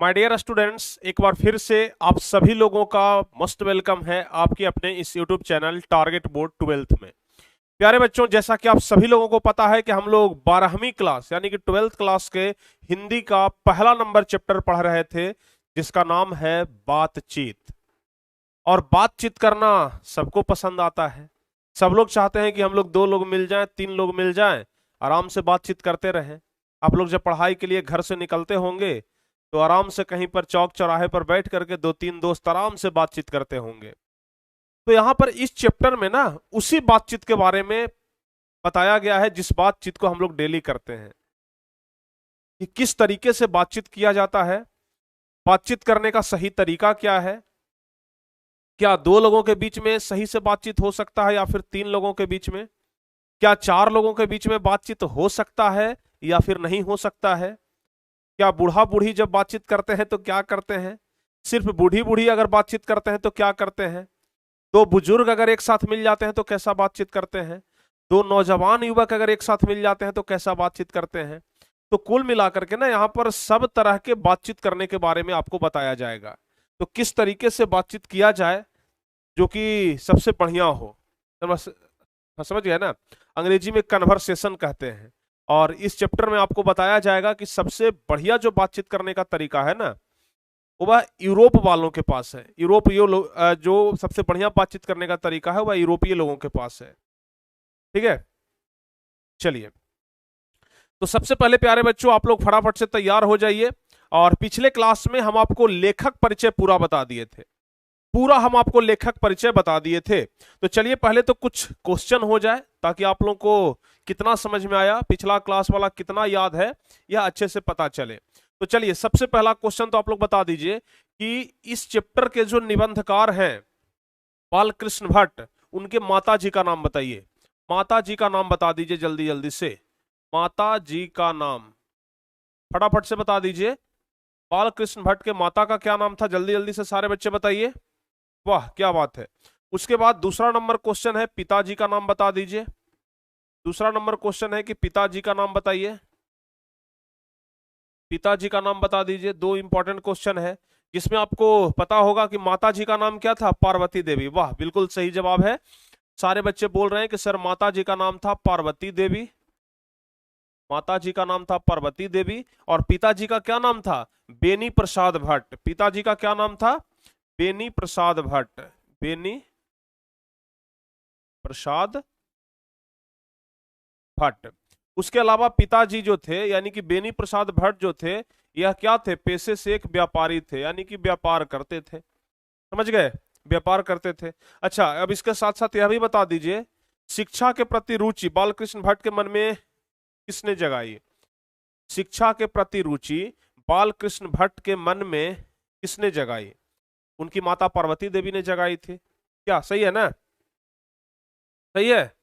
My dear students, एक बार फिर से आप सभी लोगों का मोस्ट वेलकम है आपके अपने इस YouTube channel target board 12th में। प्यारे बच्चों, जैसा कि आप सभी लोगों को पता है कि हम लोग 12वीं क्लास यानी कि 12th क्लास के हिंदी का पहला नंबर चैप्टर पढ़ रहे थे, जिसका नाम है बातचीत। और बातचीत करना सबको पसंद आता है। सब लोग चाहते हैं कि हम लोग 2 लोग मिल जाएं, 3 लोग मिल जाएं, आराम से बातचीत करते रहें। आप लोग जब पढ़ाई के लिए घर से निकलते होंगे तो आराम से कहीं पर चौक चौराहे पर बैठ करके 2-3 दोस्त आराम से बातचीत करते होंगे। तो यहाँ पर इस चैप्टर में ना उसी बातचीत के बारे में बताया गया है जिस बातचीत को हम लोग डेली करते हैं, कि किस तरीके से बातचीत किया जाता है, बातचीत करने का सही तरीका क्या है, क्या 2 लोगों के बीच में सही से बातचीत हो सकता है या फिर 3 लोगों के बीच में, क्या 4 लोगों के बीच में बातचीत हो सकता है या फिर नहीं हो सकता है, क्या बूढ़ा बूढ़ी जब बातचीत करते हैं तो क्या करते हैं, सिर्फ बूढ़ी बूढ़ी अगर बातचीत करते हैं तो क्या करते हैं, 2 बुजुर्ग अगर एक साथ मिल जाते हैं तो कैसा बातचीत करते हैं, 2 नौजवान युवक अगर एक साथ मिल जाते हैं तो कैसा बातचीत करते हैं। तो कुल मिलाकर के ना यहाँ पर सब तरह के बातचीत करने के बारे में आपको बताया जाएगा। तो किस तरीके से बातचीत किया जाए जो कि सबसे बढ़िया हो। समझ गए ना, अंग्रेजी में कन्वर्सेशन कहते हैं। और इस चैप्टर में आपको बताया जाएगा कि सबसे बढ़िया जो बातचीत करने का तरीका है ना, वह यूरोप वालों के पास है। जो सबसे बढ़िया बातचीत करने का तरीका है वह यूरोपीय लोगों के पास है। ठीक है, चलिए। तो सबसे पहले प्यारे बच्चों, आप लोग फटाफट से तैयार हो जाइए। और पिछले क्लास में हम आपको लेखक परिचय पूरा बता दिए थे, पूरा हम आपको लेखक परिचय बता दिए थे। तो चलिए पहले तो कुछ क्वेश्चन हो जाए ताकि आप लोगों को कितना समझ में आया, पिछला क्लास वाला कितना याद है, यह अच्छे से पता चले। तो चलिए सबसे पहला क्वेश्चन तो आप लोग बता दीजिए कि इस चैप्टर के जो निबंधकार हैं बालकृष्ण भट्ट, उनके माता जी का नाम बताइए। माता जी का नाम बता दीजिए जल्दी जल्दी से, माता जी का नाम फटाफट से बता दीजिए। बालकृष्ण भट्ट के माता का क्या नाम था, जल्दी जल्दी से सारे बच्चे बताइए। वाह क्या बात है। उसके बाद दूसरा नंबर क्वेश्चन है, पिताजी का नाम बता दीजिए। दूसरा नंबर क्वेश्चन है कि पिताजी का नाम बताइए, पिताजी का नाम बता दीजिए। 2 इंपॉर्टेंट क्वेश्चन है जिसमें आपको पता होगा कि माता जी का नाम क्या था, पार्वती देवी। वाह बिल्कुल सही जवाब है। सारे बच्चे बोल रहे हैं कि सर माता जी का नाम था पार्वती देवी, माता जी का नाम था पार्वती देवी। और पिताजी का क्या नाम था, बेनी प्रसाद भट्ट। पिताजी का क्या नाम था, बेनी प्रसाद भट्ट, बेनी प्रसाद भट्ट। उसके अलावा पिताजी जो थे यानी कि बेनी प्रसाद भट्ट जो थे, यह क्या थे, पेशे से एक व्यापारी थे, यानी कि व्यापार करते थे। समझ गए, व्यापार करते थे। अच्छा, अब इसके साथ साथ यह भी बता दीजिए, शिक्षा के प्रति रुचि बालकृष्ण भट्ट के मन में किसने जगाई। शिक्षा के प्रति रुचि बालकृष्ण भट्ट के मन में किसने जगाई, उनकी माता पार्वती देवी ने जगाई थी। क्या सही है ना, सही है।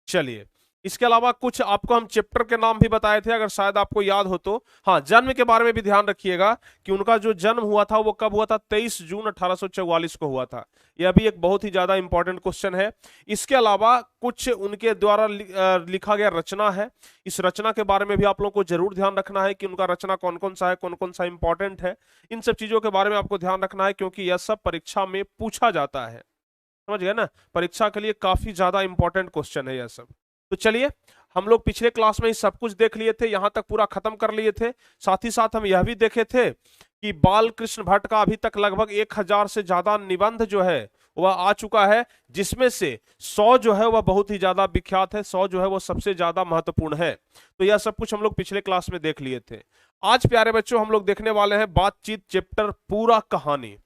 चलिए, इसके अलावा कुछ आपको हम चैप्टर के नाम भी बताए थे, अगर शायद आपको याद हो तो। हाँ, जन्म के बारे में भी ध्यान रखिएगा कि उनका जो जन्म हुआ था वो कब हुआ था, 23 जून 1844 को हुआ था। यह भी एक बहुत ही ज्यादा इंपॉर्टेंट क्वेश्चन है। इसके अलावा कुछ उनके द्वारा लिखा गया रचना है, इस रचना के बारे में भी आप लोगों को जरूर ध्यान रखना है कि उनका रचना कौन कौन सा है, कौन कौन सा इंपॉर्टेंट है। इन सब चीजों के बारे में आपको ध्यान रखना है क्योंकि यह सब परीक्षा में पूछा जाता है। समझ गए ना, परीक्षा के लिए काफी ज्यादा इंपॉर्टेंट क्वेश्चन है यह सब। तो चलिए, हम लोग पिछले क्लास में ही सब कुछ देख लिए थे, यहां तक पूरा खत्म कर लिए थे। साथ ही साथ हम यह भी देखे थे कि बालकृष्ण भट्ट का अभी तक लगभग 1000 से ज्यादा निबंध जो है वह आ चुका है, जिसमें से 100 जो है वह बहुत ही ज्यादा विख्यात है, 100 जो है वह सबसे ज्यादा महत्वपूर्ण है। तो यह सब कुछ हम लोग पिछले क्लास में देख लिए थे। आज प्यारे बच्चों हम लोग देखने वाले हैं बातचीत चैप्टर, पूरा कहानी,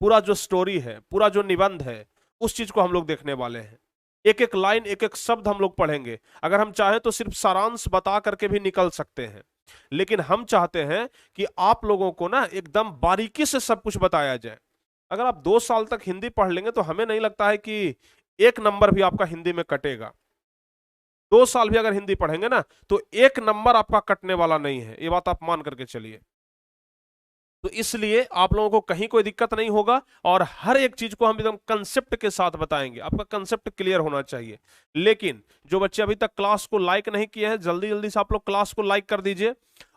पूरा जो स्टोरी है, पूरा जो निबंध है, उस चीज को हम लोग देखने वाले हैं। एक एक लाइन, एक एक शब्द हम लोग पढ़ेंगे। अगर हम चाहें तो सिर्फ सारांश बता करके भी निकल सकते हैं, लेकिन हम चाहते हैं कि आप लोगों को ना एकदम बारीकी से सब कुछ बताया जाए। अगर आप 2 साल तक हिंदी पढ़ लेंगे तो हमें नहीं लगता है कि 1 नंबर भी आपका हिंदी में कटेगा। 2 साल भी अगर हिंदी पढ़ेंगे ना तो 1 नंबर आपका कटने वाला नहीं है, ये बात आप मान करके चलिए। तो इसलिए आप लोगों को कहीं कोई दिक्कत नहीं होगा और हर एक चीज को हम एकदम कंसेप्ट के साथ बताएंगे। आपका कंसेप्ट क्लियर होना चाहिए। लेकिन जो बच्चे अभी तक क्लास को लाइक नहीं किए हैं, जल्दी जल्दी से आप लोग क्लास को लाइक कर दीजिए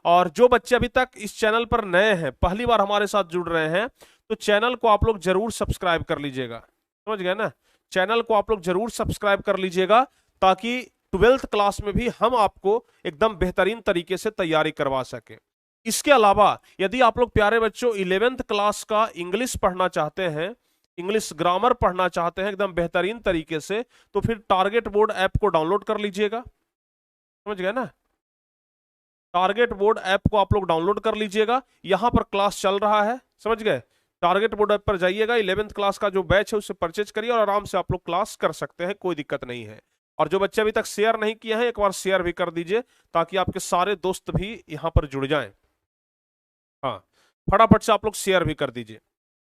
और जो बच्चे अभी तक इस चैनल पर नए हैं, पहली बार हमारे साथ जुड़ रहे हैं, तो चैनल को आप लोग जरूर सब्सक्राइब कर लीजिएगा। समझ गए ना? चैनल को आप लोग जरूर सब्सक्राइब कर लीजिएगा, ताकि 12th क्लास में भी हम आपको एकदम बेहतरीन तरीके से तैयारी करवा सके। इसके अलावा यदि आप लोग प्यारे बच्चों 11th क्लास का इंग्लिश पढ़ना चाहते हैं, इंग्लिश ग्रामर पढ़ना चाहते हैं एकदम बेहतरीन तरीके से, तो फिर टारगेट बोर्ड ऐप को डाउनलोड कर लीजिएगा। समझ गए ना? टारगेट बोर्ड ऐप को आप लोग डाउनलोड कर लीजिएगा, यहां पर क्लास चल रहा है। समझ गए? टारगेट बोर्ड ऐप पर जाइएगा, 11th क्लास का जो बैच है उसे परचेज करिए और आराम से आप लोग क्लास कर सकते हैं, कोई दिक्कत नहीं है। और जो बच्चे अभी तक शेयर नहीं किए हैं, एक बार शेयर भी कर दीजिए, ताकि आपके सारे दोस्त भी यहां पर जुड़ जाएं। हाँ, फटाफट से आप लोग शेयर भी कर दीजिए,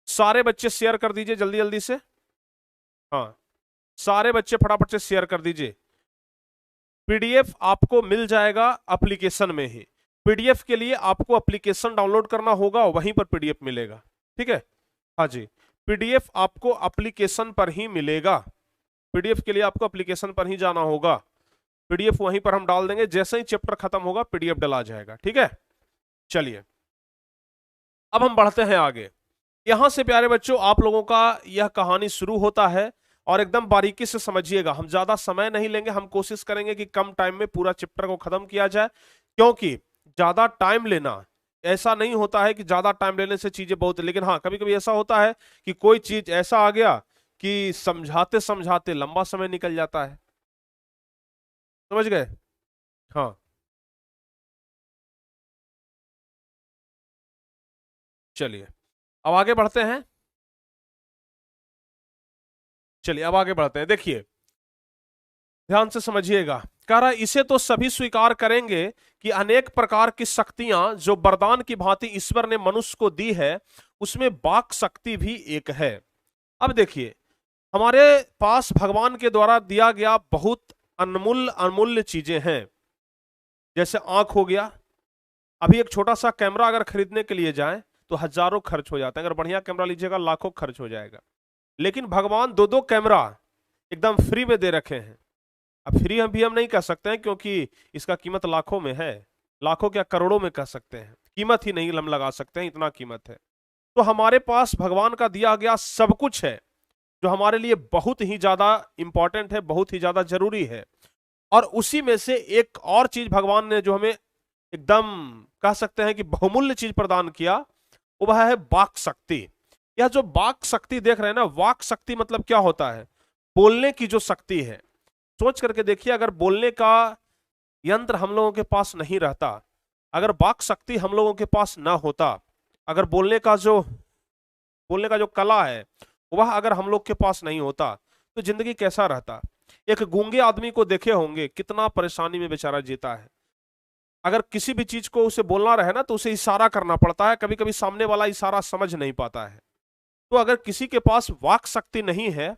सारे बच्चे शेयर कर दीजिए जल्दी जल्दी से। हाँ, सारे बच्चे फटाफट से शेयर कर दीजिए। पीडीएफ आपको मिल जाएगा एप्लीकेशन में ही। पीडीएफ के लिए आपको एप्लीकेशन डाउनलोड करना होगा, वहीं पर पीडीएफ मिलेगा। ठीक है? हाँ जी, पीडीएफ आपको एप्लीकेशन पर ही मिलेगा। पीडीएफ के लिए आपको एप्लीकेशन पर ही जाना होगा, पीडीएफ वहीं पर हम डाल देंगे, जैसे ही चैप्टर खत्म होगा पीडीएफ डला जाएगा। ठीक है? चलिए अब हम बढ़ते हैं आगे। यहां से प्यारे बच्चों आप लोगों का यह कहानी शुरू होता है, और एकदम बारीकी से समझिएगा, हम ज्यादा समय नहीं लेंगे, हम कोशिश करेंगे कि कम टाइम में पूरा चैप्टर को खत्म किया जाए, क्योंकि ज्यादा टाइम लेना, ऐसा नहीं होता है कि ज्यादा टाइम लेने से चीजें बहुत, लेकिन हाँ कभी कभी ऐसा होता है कि कोई चीज ऐसा आ गया कि समझाते समझाते लंबा समय निकल जाता है। समझ गए? हाँ, चलिए अब आगे बढ़ते हैं। चलिए अब आगे बढ़ते हैं। देखिए ध्यान से समझिएगा, कह रहा है इसे तो सभी स्वीकार करेंगे कि अनेक प्रकार की शक्तियां जो वरदान की भांति ईश्वर ने मनुष्य को दी है, उसमें वाक शक्ति भी एक है। अब देखिए, हमारे पास भगवान के द्वारा दिया गया बहुत अनमूल्य अनमूल्य चीजें हैं, जैसे आंख हो गया। अभी एक छोटा सा कैमरा अगर खरीदने के लिए जाए तो हजारों खर्च हो जाता है, अगर बढ़िया कैमरा लीजिएगा लाखों खर्च हो जाएगा। लेकिन भगवान दो दो कैमरा एकदम फ्री में दे रखे हैं। अब फ्री हम भी हम नहीं कह सकते हैं, क्योंकि इसका कीमत लाखों में है, लाखों क्या करोड़ों में कह सकते हैं, कीमत ही नहीं हम लगा सकते हैं, इतना कीमत है। तो हमारे पास भगवान का दिया गया सब कुछ है, जो हमारे लिए बहुत ही ज्यादा इंपॉर्टेंट है, बहुत ही ज्यादा जरूरी है। और उसी में से एक और चीज भगवान ने जो हमें एकदम कह सकते हैं कि बहुमूल्य चीज प्रदान किया, वह है वाक शक्ति। यह जो वाक शक्ति देख रहे हैं ना, वाक शक्ति मतलब क्या होता है? बोलने की जो शक्ति है। सोच करके देखिए, अगर बोलने का यंत्र हम लोगों के पास नहीं रहता, अगर वाक शक्ति हम लोगों के पास ना होता, अगर बोलने का जो कला है वह अगर हम लोग के पास नहीं होता, तो जिंदगी कैसा रहता? एक गूंगे आदमी को देखे होंगे, कितना परेशानी में बेचारा जीता है। अगर किसी भी चीज को उसे बोलना रहे ना, तो उसे इशारा करना पड़ता है, कभी कभी सामने वाला इशारा समझ नहीं पाता है। तो अगर किसी के पास वाक शक्ति नहीं है,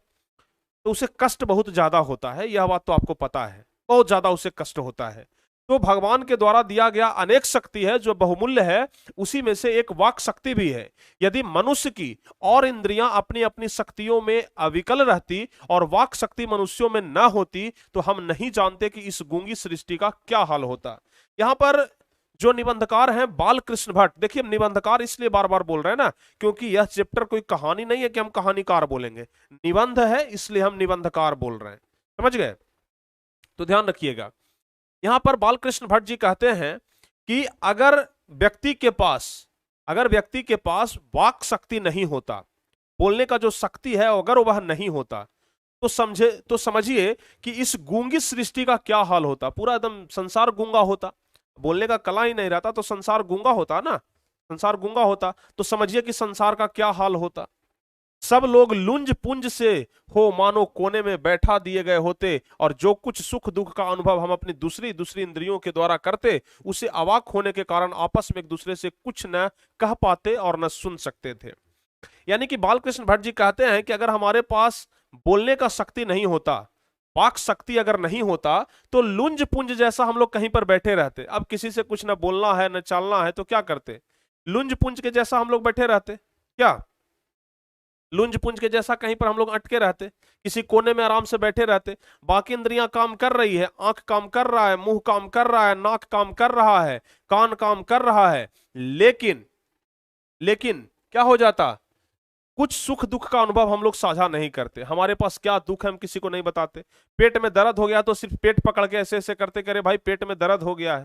तो उसे कष्ट बहुत ज्यादा होता है, यह बात तो आपको पता है, बहुत ज्यादा उसे कष्ट होता है। तो भगवान के द्वारा दिया गया अनेक शक्ति है जो बहुमूल्य है, उसी में से एक वाक शक्ति भी है। यदि मनुष्य की और इंद्रियां अपनी अपनी शक्तियों में अविकल रहती और वाक शक्ति मनुष्यों में न होती, तो हम नहीं जानते कि इस गूंगी सृष्टि का क्या हाल होता। यहां पर जो निबंधकार हैं बालकृष्ण भट्ट, देखिए निबंधकार इसलिए बार बार बोल रहे हैं ना, क्योंकि यह चैप्टर कोई कहानी नहीं है कि हम कहानीकार बोलेंगे, निबंध है, इसलिए हम निबंधकार बोल रहे हैं। समझ गए? तो ध्यान रखिएगा, यहां पर बालकृष्ण भट्ट जी कहते हैं कि अगर व्यक्ति के पास वाक शक्ति नहीं होता, बोलने का जो शक्ति है अगर वह नहीं होता, तो समझिए कि इस गूंगी सृष्टि का क्या हाल होता। पूरा एकदम संसार गूंगा होता, बोलने का कला ही नहीं रहता तो संसार गूंगा होता ना, संसार गूंगा होता तो समझिए कि संसार का क्या हाल होता। सब लोग लुंज पुंज से हो मानो कोने में बैठा दिए गए होते, और जो कुछ सुख दुख का अनुभव हम अपनी दूसरी इंद्रियों के द्वारा करते, उसे अवाक होने के कारण आपस में एक दूसरे से कुछ न कह पाते और न सुन सकते थे। यानी कि बालकृष्ण भट्ट जी कहते हैं कि अगर हमारे पास बोलने का शक्ति नहीं होता, वाक शक्ति अगर नहीं होता, तो लुंज पुंज जैसा हम लोग कहीं पर बैठे रहते। अब किसी से कुछ न बोलना है न चालना है, तो क्या करते? लुंज पुंज के जैसा हम लोग बैठे रहते क्या? लुंज पुंज के जैसा कहीं पर हम लोग अटके रहते, किसी कोने में आराम से बैठे रहते, बाकी इंद्रियां काम कर रही है, आंख काम कर रहा है, मुंह काम कर रहा है, नाक काम कर रहा है, कान काम कर रहा है, लेकिन लेकिन क्या हो जाता, कुछ सुख दुख का अनुभव हम लोग साझा नहीं करते, हमारे पास क्या दुख है हम किसी को नहीं बताते। पेट में दर्द हो गया तो सिर्फ पेट पकड़ के ऐसे ऐसे करते करे भाई पेट में दर्द हो गया है,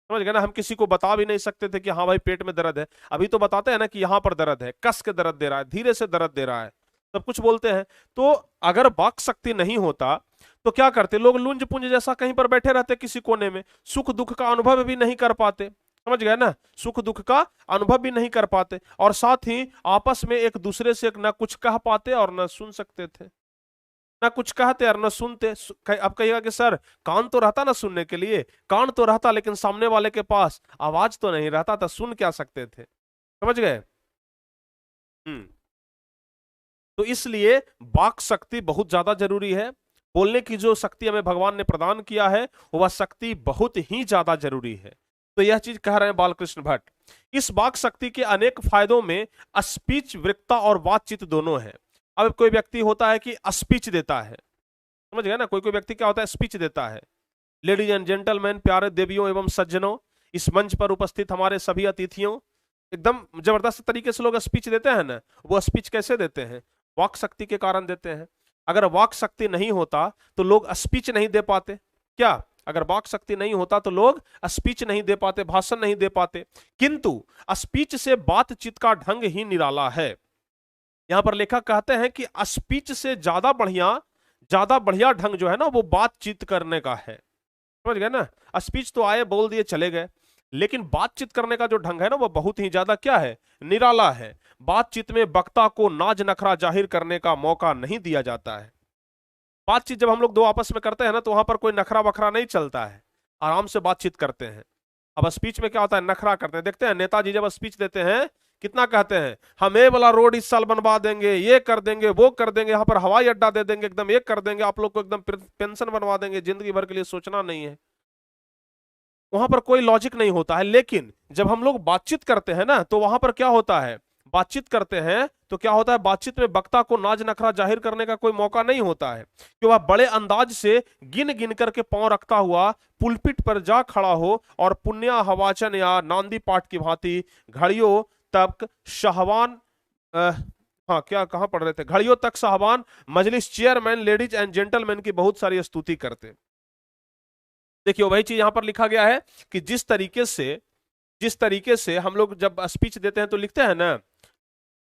समझ गए ना। हम किसी को बता भी नहीं सकते थे कि हाँ भाई पेट में दर्द है, अभी तो बताते हैं ना कि यहाँ पर दर्द है, कस के दर्द दे रहा है, धीरे से दर्द दे रहा है, सब कुछ बोलते हैं। तो अगर वाक शक्ति नहीं होता तो क्या करते लोग, लुंज पुंज जैसा कहीं पर बैठे रहते किसी कोने में, सुख दुख का अनुभव भी नहीं कर पाते, समझ गए ना, सुख दुख का अनुभव भी नहीं कर पाते, और साथ ही आपस में एक दूसरे से ना कुछ कह पाते और ना सुन सकते थे, ना कुछ कहते और ना सुनते। अब कहिएगा कि सर कान तो रहता ना सुनने के लिए, कान तो रहता लेकिन सामने वाले के पास आवाज तो नहीं रहता था, सुन क्या सकते थे, समझ गए। तो इसलिए वाक शक्ति बहुत ज्यादा जरूरी है, बोलने की जो शक्ति हमें भगवान ने प्रदान किया है वह शक्ति बहुत ही ज्यादा जरूरी है। तो यह चीज कह रहे हैं बालकृष्ण भट्ट। इस वाक शक्ति के अनेक फायदों में स्पीच, वक्ता और बातचीत दोनों है। अब कोई व्यक्ति होता है कि स्पीच देता है, समझ गए ना, कोई कोई व्यक्ति क्या होता है स्पीच देता है। लेडीज एंड जेंटलमैन, प्यारे देवियों एवं सज्जनों, इस मंच पर उपस्थित हमारे सभी अतिथियों, एकदम जबरदस्त तरीके से लोग स्पीच देते हैं ना। वो स्पीच कैसे देते हैं, वाक शक्ति के कारण देते हैं। अगर वाक शक्ति नहीं होता तो लोग स्पीच नहीं दे पाते, क्या, अगर वाक शक्ति नहीं होता तो लोग स्पीच नहीं दे पाते, भाषण नहीं दे पाते। किंतु स्पीच से बातचीत का ढंग ही निराला है। यहां पर लेखक कहते हैं कि स्पीच से ज्यादा बढ़िया ढंग जो है ना वो बातचीत करने का है, समझ गए ना। स्पीच तो आए बोल दिए चले गए, लेकिन बातचीत करने का जो ढंग है ना वो बहुत ही ज्यादा क्या है, निराला है। बातचीत में वक्ता को नाज नखरा जाहिर करने का मौका नहीं दिया जाता है। बातचीत जब हम लोग दो आपस में करते हैं ना तो वहां पर कोई नखरा वखरा नहीं चलता है, आराम से बातचीत करते हैं। अब स्पीच में क्या होता है, नखरा करते हैं। देखते हैं नेताजी जब स्पीच देते हैं कितना कहते हैं, हम ये वाला रोड इस साल बनवा देंगे, ये कर देंगे, वो कर देंगे, यहाँ पर हवाई अड्डा दे देंगे, एकदम ये कर देंगे, आप लोग को एकदम पेंशन बनवा देंगे, जिंदगी भर के लिए सोचना नहीं है। वहां पर कोई लॉजिक नहीं होता है। लेकिन जब हम लोग बातचीत करते हैं ना तो वहां पर क्या होता है, बातचीत करते हैं तो क्या होता है, बातचीत में वक्ता को नाज नखरा जाहिर करने का कोई मौका नहीं होता है कि वह बड़े अंदाज से गिन गिन करके पांव रखता हुआ पुलपिट पर जा खड़ा हो और पुण्या हवाचन या नांदी पाठ की भांति घड़ियों तक शाहवान हाँ क्या कहां पढ़ रहे थे, घड़ियों तक साहबान मजलिस चेयरमैन लेडीज एंड जेंटलमैन की बहुत सारी स्तुति करते। देखिए वही चीज यहां पर लिखा गया है कि जिस तरीके से हम लोग जब स्पीच देते हैं तो लिखते हैं ना,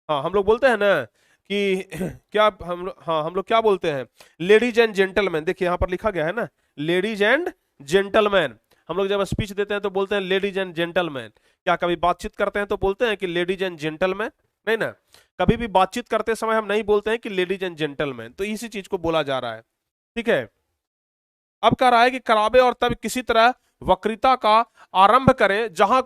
हाँ हम लोग बोलते हैं ना कि क्या हम लोग क्या बोलते हैं, लेडीज एंड जेंटलमैन। देखिए यहां पर लिखा गया है ना लेडीज एंड जेंटलमैन। हम लोग जब स्पीच देते हैं तो बोलते हैं लेडीज एंड जेंटलमैन। क्या कभी बातचीत करते हैं तो बोलते हैं कि लेडीज एंड जेंटलमैन, नहीं ना, कभी भी बातचीत करते समय हम नहीं बोलते हैं कि लेडीज एंड जेंटलमैन। तो इसी चीज को बोला जा रहा है, ठीक है। अब कह रहा है कि करावे और तब किसी तरह वक्तृता का आरंभ करें जहां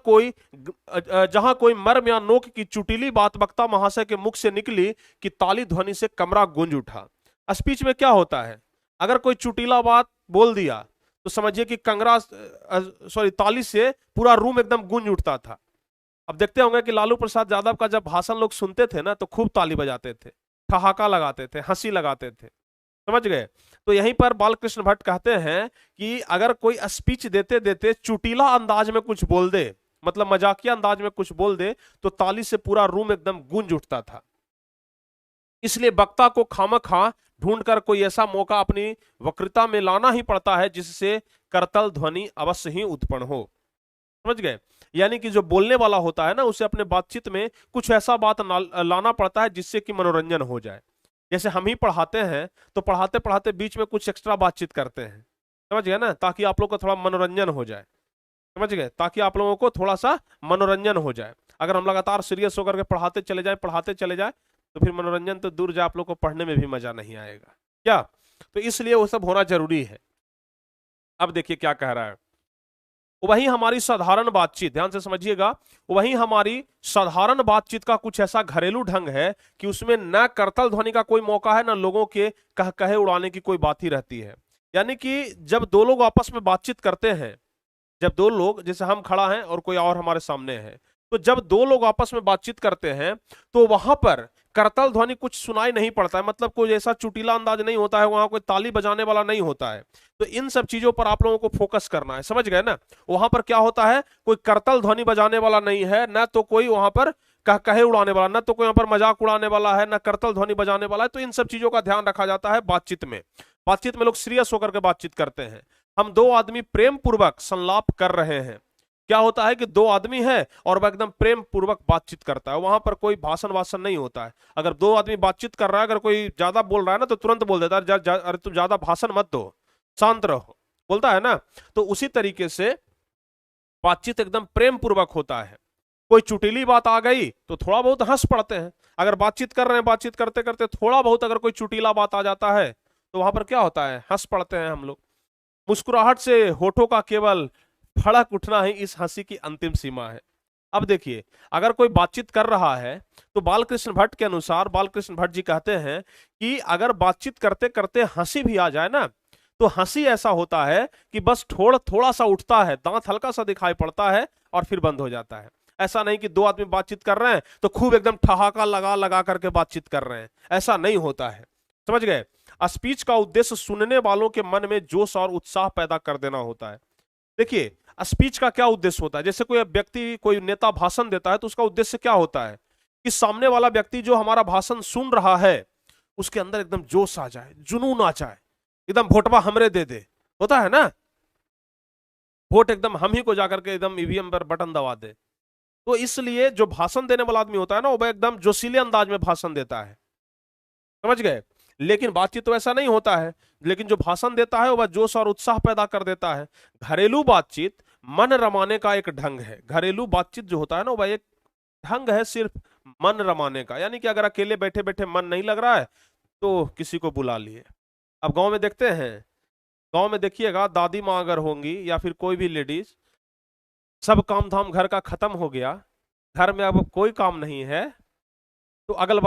कोई मर्म या नोक की चुटीली बात वक्ता महाशय के मुख से निकली कि ताली ध्वनि से कमरा गूंज उठा। स्पीच में क्या होता है, अगर कोई चुटीला बात बोल दिया तो समझिए कि ताली से पूरा रूम एकदम गूंज उठता था। अब देखते होंगे कि लालू प्रसाद यादव का जब भाषण लोग सुनते थे ना तो खूब ताली बजाते थे, ठहाका लगाते थे, हंसी लगाते थे, समझ गए। तो यहीं पर बालकृष्ण भट्ट कहते हैं कि अगर कोई स्पीच देते देते चुटीला अंदाज में कुछ बोल दे, मतलब मजाकिया अंदाज में कुछ बोल दे, तो ताली से पूरा रूम एकदम गूंज उठता था। इसलिए वक्ता को खामखा ढूंढकर कोई ऐसा मौका अपनी वक्तृता में लाना ही पड़ता है जिससे करतल ध्वनि अवश्य ही उत्पन्न हो, समझ गए। यानी कि जो बोलने वाला होता है ना उसे अपने बातचीत में कुछ ऐसा बात लाना पड़ता है जिससे कि मनोरंजन हो जाए। जैसे हम ही पढ़ाते हैं तो पढ़ाते पढ़ाते बीच में कुछ एक्स्ट्रा बातचीत करते हैं, समझ गए ना, ताकि आप लोग को थोड़ा मनोरंजन हो जाए, समझ गए, ताकि आप लोगों को थोड़ा सा मनोरंजन हो जाए। अगर हम लगातार सीरियस होकर के पढ़ाते चले जाए तो फिर मनोरंजन तो दूर जाए, आप लोग को पढ़ने में भी मजा नहीं आएगा क्या। तो इसलिए वो सब होना जरूरी है। अब देखिए क्या कह रहा है, वही हमारी साधारण बातचीत, ध्यान से समझिएगा, वही हमारी साधारण बातचीत का कुछ ऐसा घरेलू ढंग है कि उसमें न करतल ध्वनि का कोई मौका है, न लोगों के कह कहे उड़ाने की कोई बात ही रहती है। यानी कि जब दो लोग आपस में बातचीत करते हैं, जब दो लोग, जैसे हम खड़ा हैं और कोई और हमारे सामने है, तो जब दो लोग आपस में बातचीत करते हैं तो वहां पर करतल ध्वनि कुछ सुनाई नहीं पड़ता है, मतलब कोई ऐसा चुटीला अंदाज नहीं होता है, वहां कोई ताली बजाने वाला नहीं होता है। तो इन सब चीजों पर आप लोगों को फोकस करना है, समझ गए ना। वहां पर क्या होता है, कोई करतल ध्वनि बजाने वाला नहीं है, ना तो कोई वहां पर कहे उड़ाने वाला, ना तो कोई वहां पर मजाक उड़ाने वाला है, ना करतल ध्वनि बजाने वाला है। तो इन सब चीजों का ध्यान रखा जाता है बातचीत में। बातचीत में लोग सीरियस होकर के बातचीत करते हैं। हम दो आदमी प्रेम पूर्वक संलाप कर रहे हैं, क्या होता है कि दो आदमी है और वह एकदम प्रेम पूर्वक बातचीत करता है, वहां पर कोई भाषण वासन नहीं होता है। अगर दो आदमी बातचीत कर रहा है, अगर कोई ज्यादा बोल रहा है ना तो तुरंत बोल देता है, अरे तुम ज्यादा भाषण मत दो, शांत रहो, बोलता है ना। तो उसी तरीके से बातचीत एकदम प्रेम पूर्वक होता है। कोई चुटीली बात आ गई तो थोड़ा बहुत हंस पड़ते हैं। अगर बातचीत कर रहे हैं, बातचीत करते करते थोड़ा बहुत अगर कोई चुटीला बात आ जाता है तो वहां पर क्या होता है, हंस पड़ते हैं हम लोग। मुस्कुराहट से होठों का केवल फड़क उठना ही इस हंसी की अंतिम सीमा है। अब देखिए, अगर कोई बातचीत कर रहा है तो बालकृष्ण भट्ट के अनुसार, बालकृष्ण भट्ट जी कहते हैं कि अगर बातचीत करते करते हंसी भी आ जाए ना, तो हंसी ऐसा होता है कि बस थोड़ा सा उठता है, दांत हल्का सा दिखाई पड़ता है और फिर बंद हो जाता है। ऐसा नहीं कि दो आदमी बातचीत कर रहे हैं तो खूब एकदम ठहाका लगा लगा करके बातचीत कर रहे हैं, ऐसा नहीं होता है, समझ गए। स्पीच का उद्देश्य सुनने वालों के मन में जोश और उत्साह पैदा कर देना होता है। देखिए, स्पीच का क्या उद्देश्य होता है, जैसे कोई व्यक्ति, कोई नेता भाषण देता है तो उसका उद्देश्य क्या होता है कि सामने वाला व्यक्ति जो हमारा भाषण सुन रहा है उसके अंदर एकदम जोश आ जाए, जुनून आ जाए, एकदम वोटवा हमरे दे दे, होता है ना, वोट एकदम हम ही को जाकर के एकदम ईवीएम पर बटन दबा दे। तो इसलिए जो भाषण देने वाला आदमी होता है ना, वो एकदम जोशीले अंदाज में भाषण देता है, समझ गए। लेकिन बातचीत तो ऐसा नहीं होता है, लेकिन जो भाषण देता है वह जोश और उत्साह पैदा कर देता है। घरेलू बातचीत मन रमाने का एक ढंग है। घरेलू बातचीत जो होता है ना, वह एक ढंग है सिर्फ मन रमाने का, यानी कि अगर अकेले बैठे बैठे मन नहीं लग रहा है तो किसी को बुला लिए। अब गांव में देखते हैं, गांव में देखिएगा, दादी माँ अगर होंगी या फिर कोई भी लेडीज, सब काम धाम घर का खत्म हो गया, घर में अब कोई काम नहीं है, तो अगल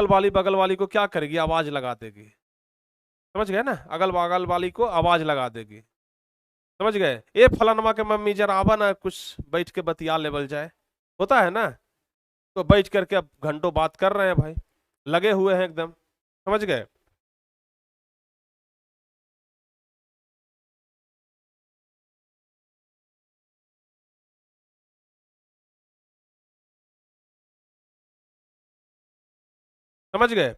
वाली बगल वाली को क्या करेगी, आवाज लगा देगी, समझ गए ना, अगल बगल वाली को आवाज लगा देगी, समझ गए। ए फलानमा के मम्मी जरा आवा ना, कुछ बैठ के बतिया लेवल जाए, होता है ना। तो बैठ करके अब घंटों बात कर रहे हैं भाई, लगे हुए हैं एकदम, समझ गए। समझ गए।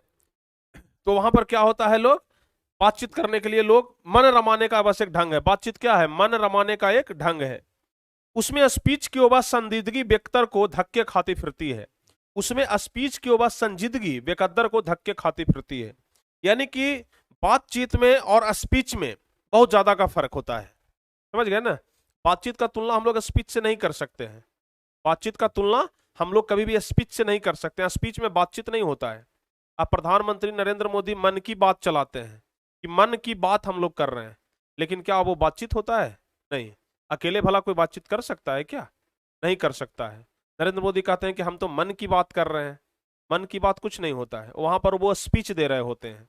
तो वहां पर क्या होता है, लोग बातचीत करने के लिए, लोग मन रमाने का बस एक ढंग है। बातचीत क्या है, मन रमाने का एक ढंग है। उसमें स्पीच की ओर संजीदगी बेकतर को धक्के खाती फिरती है। उसमें स्पीच की ओर संजीदगी बेकद्दर को धक्के खाती फिरती है। यानी कि बातचीत में और स्पीच में बहुत ज्यादा का फर्क होता है, समझ गए ना। बातचीत का तुलना हम लोग स्पीच से नहीं कर सकते हैं। बातचीत का तुलना हम लोग कभी भी स्पीच से नहीं कर सकते हैं। स्पीच में बातचीत नहीं होता है। अब प्रधानमंत्री नरेंद्र मोदी मन की बात चलाते हैं कि मन की बात हम लोग कर रहे हैं, लेकिन क्या वो बातचीत होता है? नहीं। अकेले भला कोई बातचीत कर सकता है क्या? नहीं कर सकता है। नरेंद्र मोदी कहते हैं कि हम तो मन की बात कर रहे हैं। मन की बात कुछ नहीं होता है, वहां पर वो स्पीच दे रहे होते हैं।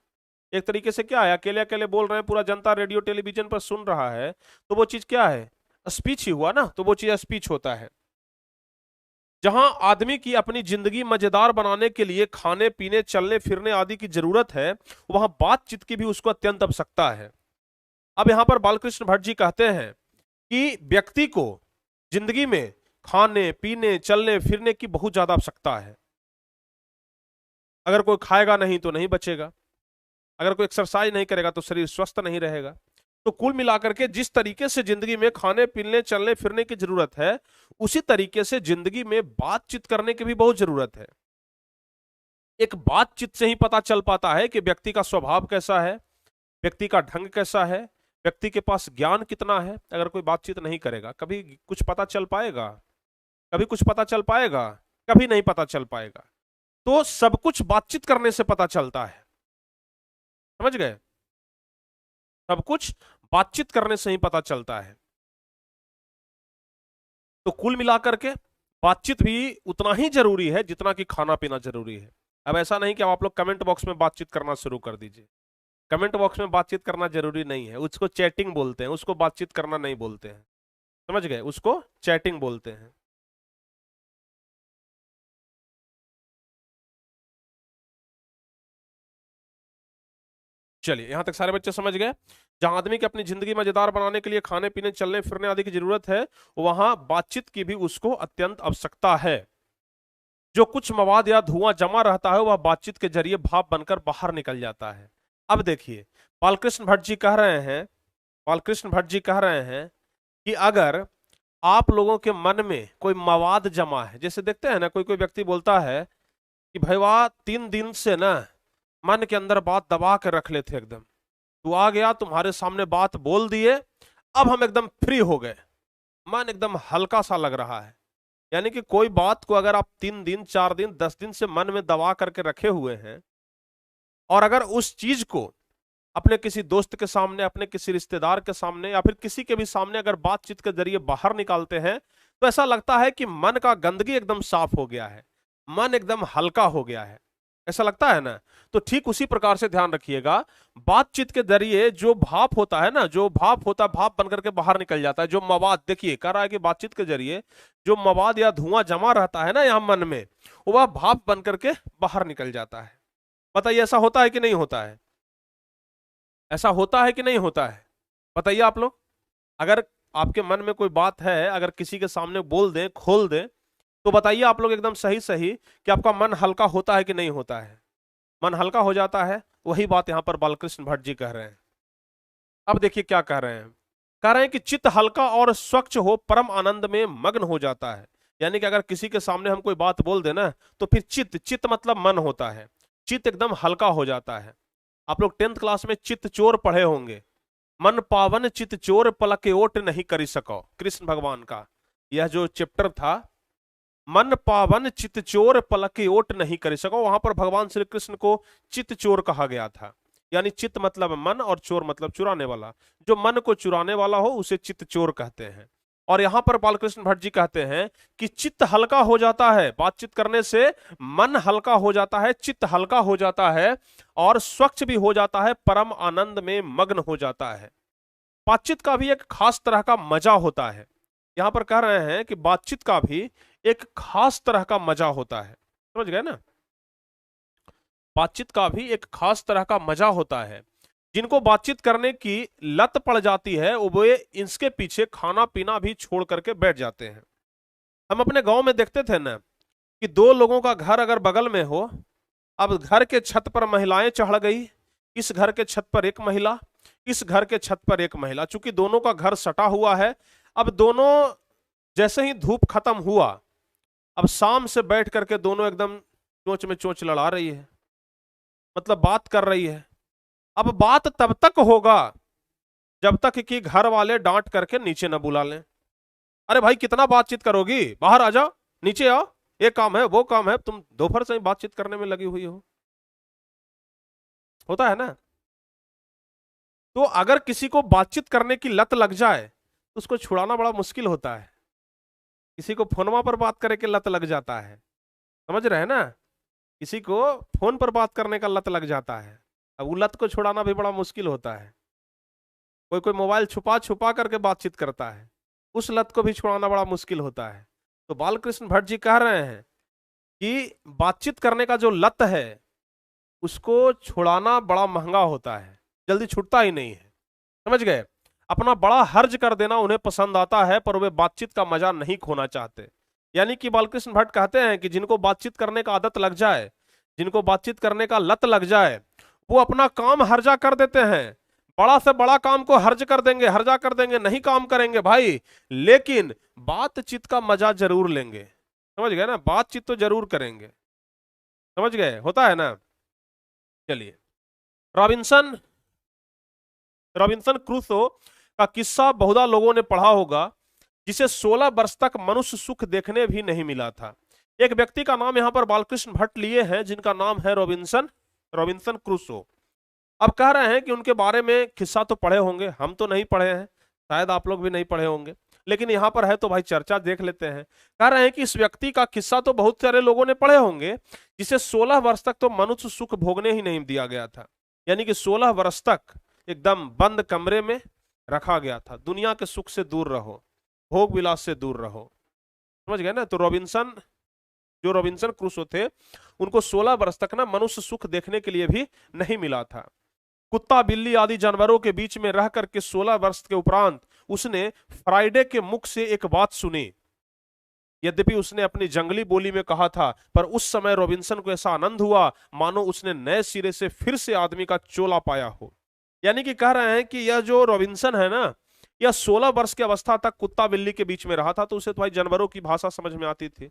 एक तरीके से क्या है, अकेले अकेले बोल रहे हैं, पूरा जनता रेडियो टेलीविजन पर सुन रहा है, तो वो चीज क्या है, स्पीच ही हुआ ना। तो वो चीज स्पीच होता है। जहां आदमी की अपनी जिंदगी मजेदार बनाने के लिए खाने पीने चलने फिरने आदि की जरूरत है, वहां बातचीत की भी उसको अत्यंत आवश्यकता है। अब यहां पर बालकृष्ण भट्ट जी कहते हैं कि व्यक्ति को जिंदगी में खाने पीने चलने फिरने की बहुत ज्यादा आवश्यकता है। अगर कोई खाएगा नहीं तो नहीं बचेगा, अगर कोई एक्सरसाइज नहीं करेगा तो शरीर स्वस्थ नहीं रहेगा। तो कुल मिलाकर के जिस तरीके से जिंदगी में खाने पीने चलने फिरने की जरूरत है, उसी तरीके से जिंदगी में बातचीत करने की भी बहुत जरूरत है। एक बातचीत से ही पता चल पाता है कि व्यक्ति का स्वभाव कैसा है, व्यक्ति का ढंग कैसा है, व्यक्ति के पास ज्ञान कितना है। अगर कोई बातचीत नहीं करेगा, कभी कुछ पता चल पाएगा? कभी कुछ पता चल पाएगा? कभी नहीं पता चल पाएगा। तो सब कुछ बातचीत करने से पता चलता है, समझ गए। सब कुछ बातचीत करने से ही पता चलता है। तो कुल मिलाकर के बातचीत भी उतना ही जरूरी है जितना कि खाना पीना जरूरी है। अब ऐसा नहीं कि आप लोग कमेंट बॉक्स में बातचीत करना शुरू कर दीजिए। कमेंट बॉक्स में बातचीत करना जरूरी नहीं है, उसको चैटिंग बोलते हैं, उसको बातचीत करना नहीं बोलते हैं, समझ गए, उसको चैटिंग बोलते हैं। चलिए यहां तक सारे बच्चे समझ गए। जहां आदमी की अपनी जिंदगी मजेदार बनाने के लिए खाने पीने चलने फिरने आदि की जरूरत है, वहां बातचीत की भी उसको अत्यंत आवश्यकता है। जो कुछ मवाद या धुआं जमा रहता है वह बातचीत के जरिए भाप बनकर बाहर निकल जाता है। अब देखिए, बालकृष्ण भट्ट जी कह रहे हैं, बालकृष्ण भट्ट जी कह रहे हैं कि अगर आप लोगों के मन में कोई मवाद जमा है, जैसे देखते हैं ना, कोई कोई व्यक्ति बोलता है कि भाई वाह 3 दिन से ना मन के अंदर बात दबा के रख लेते एकदम, तू आ गया तुम्हारे सामने बात बोल दिए, अब हम एकदम फ्री हो गए, मन एकदम हल्का सा लग रहा है। यानी कि कोई बात को अगर आप 3 दिन 4 दिन 10 दिन से मन में दबा करके रखे हुए हैं, और अगर उस चीज को अपने किसी दोस्त के सामने, अपने किसी रिश्तेदार के सामने या फिर किसी के भी सामने अगर बातचीत के जरिए बाहर निकालते हैं, तो ऐसा लगता है कि मन का गंदगी एकदम साफ हो गया है, मन एकदम हल्का हो गया है, ऐसा लगता है ना। तो ठीक उसी प्रकार से ध्यान रखिएगा, बातचीत के जरिए जो भाप होता है ना, जो भाप होता है भाप बनकर के बाहर निकल जाता है। जो मवाद, देखिए कह रहा है कि बातचीत के जरिए जो मवाद या धुआं जमा रहता है ना यहाँ मन में, वह भाप बनकर के बाहर निकल जाता है। बताइए ऐसा होता है कि नहीं होता है? ऐसा होता है कि नहीं होता है? बताइए आप लोग। अगर आपके मन में कोई बात है, अगर किसी के सामने बोल दें, खोल दें, तो बताइए आप लोग एकदम सही सही कि आपका मन हल्का होता है कि नहीं होता है? मन हल्का हो जाता है। वही बात यहां पर बालकृष्ण भट्ट जी कह रहे हैं। अब देखिए क्या कह रहे हैं, कह रहे हैं कि चित्त हल्का और स्वच्छ हो परम आनंद में मग्न हो जाता है। यानी कि अगर किसी के सामने हम कोई बात बोल देना, तो फिर चित्त, चित्त मतलब मन होता है, चित्त एकदम हल्का हो जाता है। आप लोग 10th क्लास में चित्त चोर पढ़े होंगे, मन पावन चित्त चोर पलक ओट नहीं करी सको, कृष्ण भगवान का यह जो चैप्टर था, मन पावन चित्त चोर पलक ओट नहीं कर सको, वहां पर भगवान श्री कृष्ण को चित्त चोर कहा गया था। यानी चित्त मतलब मन और चोर मतलब चुराने वाला, जो मन को चुराने वाला हो उसे चित्त चोर कहते हैं। और यहां पर बालकृष्ण भट्ट जी कहते हैं कि चित्त हल्का हो जाता है, बातचीत करने से मन हल्का हो जाता है, चित्त हल्का हो जाता है और स्वच्छ भी हो जाता है, परम आनंद में मग्न हो जाता है। बातचीत का भी एक खास तरह का मजा होता है। यहां पर कह रहे हैं कि बातचीत का भी एक खास तरह का मजा होता है, समझ गए ना। बातचीत का भी एक खास तरह का मजा होता है। जिनको बातचीत करने की लत पड़ जाती है वे इसके पीछे खाना पीना भी छोड़ करके बैठ जाते हैं। हम अपने गांव में देखते थे ना कि दो लोगों का घर अगर बगल में हो, अब घर के छत पर महिलाएं चढ़ गई, इस घर के छत पर एक महिला, इस घर के छत पर एक महिला, चूंकि दोनों का घर सटा हुआ है, अब दोनों जैसे ही धूप खत्म हुआ, अब शाम से बैठ करके दोनों एकदम चोंच में चोंच लड़ा रही है, मतलब बात कर रही है। अब बात तब तक होगा जब तक कि घर वाले डांट करके नीचे न बुला लें। अरे भाई कितना बातचीत करोगी, बाहर आ जाओ, नीचे आओ, ये काम है वो काम है, तुम दोपहर से ही बातचीत करने में लगी हुई हो। होता है ना। तो अगर किसी को बातचीत करने की लत लग जाए तो उसको छुड़ाना बड़ा मुश्किल होता है। किसी को फोनमा पर बात करे के लत लग जाता है, समझ रहे हैं ना, किसी को फोन पर बात करने का लत लग जाता है, अब वो लत को छुड़ाना भी बड़ा मुश्किल होता है। कोई कोई मोबाइल छुपा छुपा करके बातचीत करता है, उस लत को भी छुड़ाना बड़ा मुश्किल होता है। तो बालकृष्ण भट्ट जी कह रहे हैं कि बातचीत करने का जो लत है उसको छुड़ाना बड़ा महंगा होता है, जल्दी छूटता ही नहीं है, समझ गए। अपना बड़ा हर्ज कर देना उन्हें पसंद आता है, पर वे बातचीत का मजा नहीं खोना चाहते। यानी कि बालकृष्ण भट्ट कहते हैं कि जिनको बातचीत करने का आदत लग जाए, जिनको बातचीत करने का लत लग जाए, वो अपना काम हर्जा कर देते हैं, बड़ा से बड़ा काम को हर्ज कर देंगे, हर्जा कर देंगे, नहीं काम करेंगे भाई, लेकिन बातचीत का मजा जरूर लेंगे, समझ गए ना, बातचीत तो जरूर करेंगे, समझ गए, होता है ना। चलिए, रॉबिन्सन रॉबिन्सन क्रूसो का किस्सा बहुधा लोगों ने पढ़ा होगा, जिसे 16 वर्ष तक मनुष्य सुख देखने भी नहीं मिला था। एक व्यक्ति का नाम यहां पर बालकृष्ण भट्ट लिए हैं, जिनका नाम है रॉबिन्सन रॉबिन्सन क्रूसो। अब कह रहे हैं कि उनके बारे में किस्सा तो पढ़े होंगे, हम तो नहीं पढ़े हैं, शायद आप लोग भी नहीं पढ़े होंगे, लेकिन यहां पर है तो भाई चर्चा देख लेते हैं। कह रहे हैं कि इस व्यक्ति का किस्सा तो बहुत सारे लोगों ने पढ़े होंगे, जिसे 16 वर्ष तक तो मनुष्य सुख भोगने ही नहीं दिया गया था। यानी कि 16 वर्ष तक एकदम बंद कमरे में रखा गया था, दुनिया के सुख से दूर रहो, भोग विलास से दूर रहो, समझ गए ना। तो रॉबिन्सन क्रूसो थे, उनको 16 वर्ष तक ना मनुष्य सुख देखने के लिए भी नहीं मिला था। कुत्ता बिल्ली आदि जानवरों के बीच में रह करके 16 वर्ष के उपरांत उसने फ्राइडे के मुख से एक बात सुनी। यद्यपि उसने अपनी जंगली बोली में कहा था, पर उस समय रॉबिन्सन को ऐसा आनंद हुआ मानो उसने नए सिरे से फिर से आदमी का चोला पाया हो। यानी कि कह रहे हैं कि यह जो रॉबिन्सन है ना, यह 16 वर्ष की अवस्था तक कुत्ता बिल्ली के बीच में रहा था, तो उसे तो भाई जानवरों की भाषा समझ में आती थी।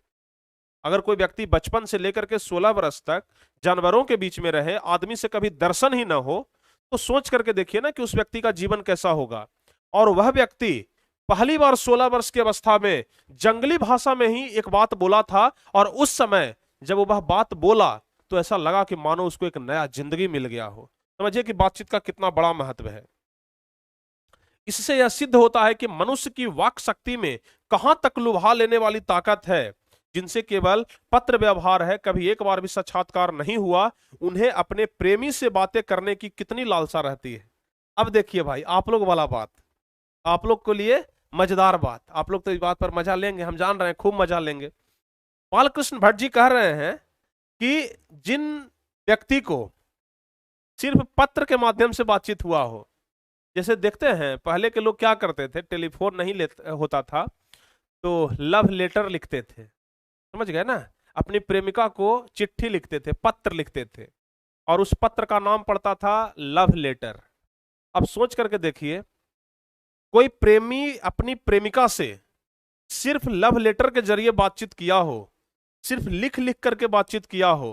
अगर कोई व्यक्ति बचपन से लेकर के 16 वर्ष तक जानवरों के बीच में रहे, आदमी से कभी दर्शन ही ना हो, तो सोच करके देखिए ना कि उस व्यक्ति का जीवन कैसा होगा। और वह व्यक्ति पहली बार 16 वर्ष की अवस्था में जंगली भाषा में ही एक बात बोला था, और उस समय जब वह बात बोला तो ऐसा लगा कि मानो उसको एक नया जिंदगी मिल गया हो। समझिए कि बातचीत का कितना बड़ा महत्व है। इससे यह सिद्ध होता है कि मनुष्य की वाक शक्ति में कहां तक लुभा लेने वाली ताकत है। जिनसे केवल पत्र व्यवहार है, कभी एक बार भी साक्षात्कार नहीं हुआ, उन्हें अपने प्रेमी से बातें करने की कितनी लालसा रहती है। अब देखिए भाई, आप लोग वाला बात, आप लोग के लिए मजेदार बात, आप लोग तो इस बात पर मजा लेंगे, हम जान रहे हैं, खूब मजा लेंगे। बालकृष्ण भट्ट जी कह रहे हैं कि जिन व्यक्ति को सिर्फ पत्र के माध्यम से बातचीत हुआ हो, जैसे देखते हैं पहले के लोग क्या करते थे, टेलीफोन नहीं होता था तो लव लेटर लिखते थे, समझ गए ना, अपनी प्रेमिका को चिट्ठी लिखते थे, पत्र लिखते थे, और उस पत्र का नाम पड़ता था लव लेटर। अब सोच करके देखिए, कोई प्रेमी अपनी प्रेमिका से सिर्फ लव लेटर के जरिए बातचीत किया हो, सिर्फ लिख लिख करके बातचीत किया हो,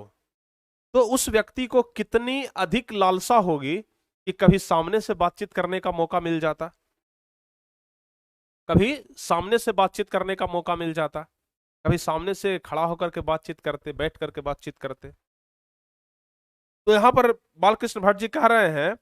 तो उस व्यक्ति को कितनी अधिक लालसा होगी कि कभी सामने से बातचीत करने का मौका मिल जाता, कभी सामने से बातचीत करने का मौका मिल जाता, कभी सामने से खड़ा होकर के बातचीत करते, बैठ करके बातचीत करते। तो यहां पर बालकृष्ण भट्ट जी कह रहे हैं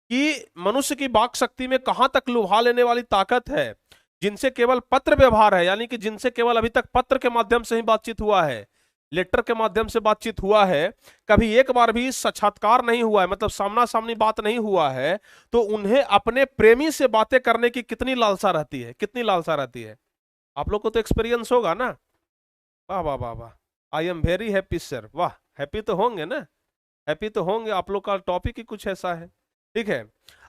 कि मनुष्य की वाक शक्ति में कहां तक लुभा लेने वाली ताकत है, जिनसे केवल पत्र व्यवहार है, यानी कि जिनसे केवल अभी तक पत्र के माध्यम से ही बातचीत हुआ है, लेटर के माध्यम से बातचीत हुआ है, कभी एक बार भी साक्षात्कार नहीं हुआ है, मतलब सामना सामनी बात नहीं हुआ है, तो उन्हें अपने प्रेमी से बातें करने की कितनी लालसा रहती है, कितनी लालसा रहती है। आप लोग को तो एक्सपीरियंस होगा ना। वाह वाह वाह वाह, I am very happy sir. वाह, हैप्पी तो होंगे ना, हैप्पी तो होंगे, आप लोग का टॉपिक ही कुछ ऐसा है। ठीक है,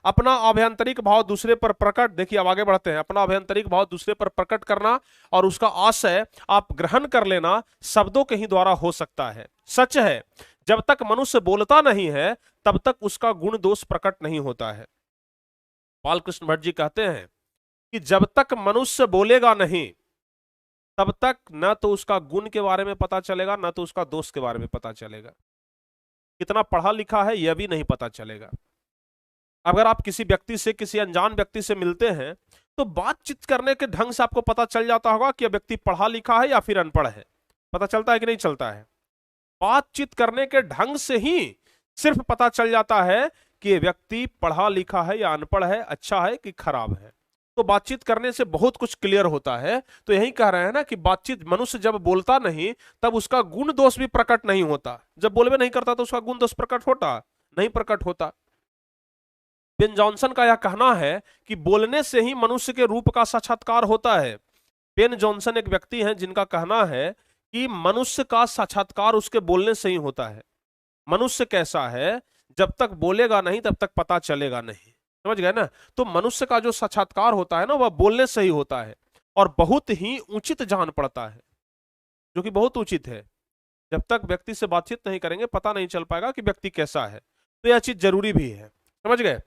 अपना आभ्यंतरिक भाव दूसरे पर प्रकट, देखिए अब आगे बढ़ते हैं, अपना आभ्यंतरिक भाव दूसरे पर प्रकट करना और उसका आशय आप ग्रहण कर लेना शब्दों के ही द्वारा हो सकता है। सच है, जब तक मनुष्य बोलता नहीं है तब तक उसका गुण दोष प्रकट नहीं होता है। बालकृष्ण भट्ट जी कहते हैं कि जब तक मनुष्य बोलेगा नहीं तब तक न तो उसका गुण के बारे में पता चलेगा, न तो उसका दोष के बारे में पता चलेगा, कितना पढ़ा लिखा है यह भी नहीं पता चलेगा। अगर आप किसी व्यक्ति से, किसी अनजान व्यक्ति से मिलते हैं तो बातचीत करने के ढंग से आपको पता चल जाता होगा कि यह व्यक्ति पढ़ा लिखा है या फिर अनपढ़ है। पता चलता है कि नहीं चलता है? बातचीत करने के ढंग से ही सिर्फ पता चल जाता है कि यह व्यक्ति पढ़ा लिखा है या अनपढ़ है, अच्छा है कि खराब है। तो बातचीत करने से बहुत कुछ क्लियर होता है। तो यही कह रहे हैं ना कि बातचीत, मनुष्य जब बोलता नहीं तब उसका गुण दोष भी प्रकट नहीं होता, जब बोलबे नहीं करता तो उसका गुण दोष प्रकट होता नहीं, प्रकट होता। बेन जॉनसन का यह कहना है कि बोलने से ही मनुष्य के रूप का साक्षात्कार होता है। बेन जॉनसन एक व्यक्ति हैं जिनका कहना है कि मनुष्य का साक्षात्कार उसके बोलने से ही होता है। मनुष्य कैसा है, जब तक बोलेगा नहीं तब तक पता चलेगा नहीं, समझ गए ना। तो मनुष्य का जो साक्षात्कार होता है ना, वह बोलने से ही होता है और बहुत ही उचित जान पड़ता है, जो कि बहुत उचित है। जब तक व्यक्ति से बातचीत नहीं करेंगे पता नहीं चल पाएगा कि व्यक्ति कैसा है। तो यह चीज जरूरी भी है, समझ गए।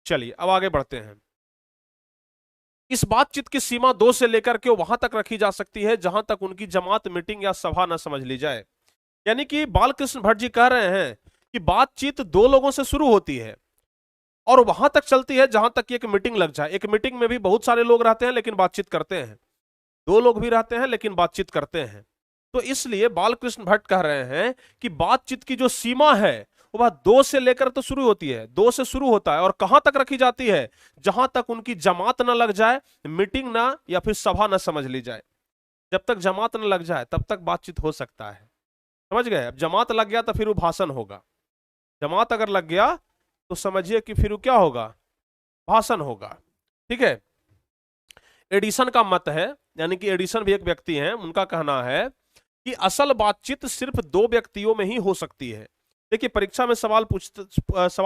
चलिए अब आगे बढ़ते हैं। इस बातचीत की सीमा 2 से लेकर के वहां तक रखी जा सकती है जहां तक उनकी जमात, मीटिंग या सभा न समझ ली जाए। यानी कि बालकृष्ण भट्ट जी कह रहे हैं कि बातचीत 2 लोगों से शुरू होती है और वहां तक चलती है जहां तक एक मीटिंग लग जाए। एक मीटिंग में भी बहुत सारे लोग रहते हैं लेकिन बातचीत करते हैं, 2 लोग भी रहते हैं लेकिन बातचीत करते हैं। तो इसलिए बालकृष्ण भट्ट कह रहे हैं कि बातचीत की जो सीमा है वह 2 से लेकर तो शुरू होती है, 2 से शुरू होता है और कहां तक रखी जाती है, जहां तक उनकी जमात न लग जाए, मीटिंग ना या फिर सभा न समझ ली जाए। जब तक जमात न लग जाए तब तक बातचीत हो सकता है, समझ गए। अब जमात लग गया तो फिर वो भाषण होगा। जमात अगर लग गया तो समझिए कि फिर क्या होगा, भाषण होगा। ठीक है। एडिसन का मत है, यानी कि एडिसन भी एक व्यक्ति हैं, उनका कहना है कि असल बातचीत सिर्फ 2 व्यक्तियों में ही हो सकती है। देखिए परीक्षा में सवाल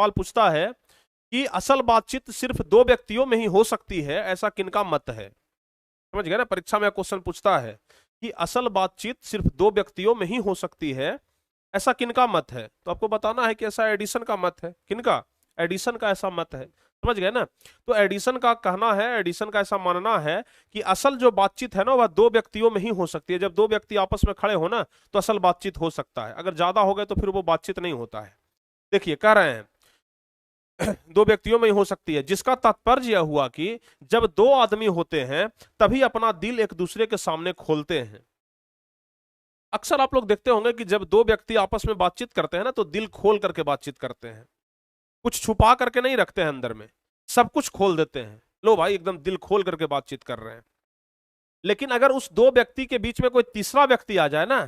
पूछता है कि असल बातचीत सिर्फ दो व्यक्तियों में ही हो सकती है, ऐसा किनका मत है? समझ गए ना, परीक्षा में क्वेश्चन पूछता है कि असल बातचीत सिर्फ दो व्यक्तियों में ही हो सकती है, ऐसा किनका मत है? तो आपको बताना है कि ऐसा एडिसन का मत है। किनका? एडिसन का ऐसा मत है। समझ गए ना? तो एडिसन का कहना है, एडिसन का ऐसा मानना है कि असल जो बातचीत है ना वह दो व्यक्तियों में ही हो सकती है। जब दो व्यक्ति आपस में खड़े हो ना तो असल बातचीत हो सकता है, अगर ज्यादा हो गए तो फिर वो बातचीत नहीं होता है। देखिए कह रहे हैं दो व्यक्तियों में ही हो सकती है, जिसका तात्पर्य यह हुआ कि जब दो आदमी होते हैं तभी अपना दिल एक दूसरे के सामने खोलते हैं। अक्सर आप लोग देखते होंगे कि जब दो व्यक्ति आपस में बातचीत करते हैं ना तो दिल खोल करके बातचीत करते हैं, कुछ छुपा करके नहीं रखते हैं अंदर में, सब कुछ खोल देते हैं। लो भाई एकदम दिल खोल करके बातचीत कर रहे हैं। लेकिन अगर उस दो व्यक्ति के बीच में कोई तीसरा व्यक्ति आ जाए ना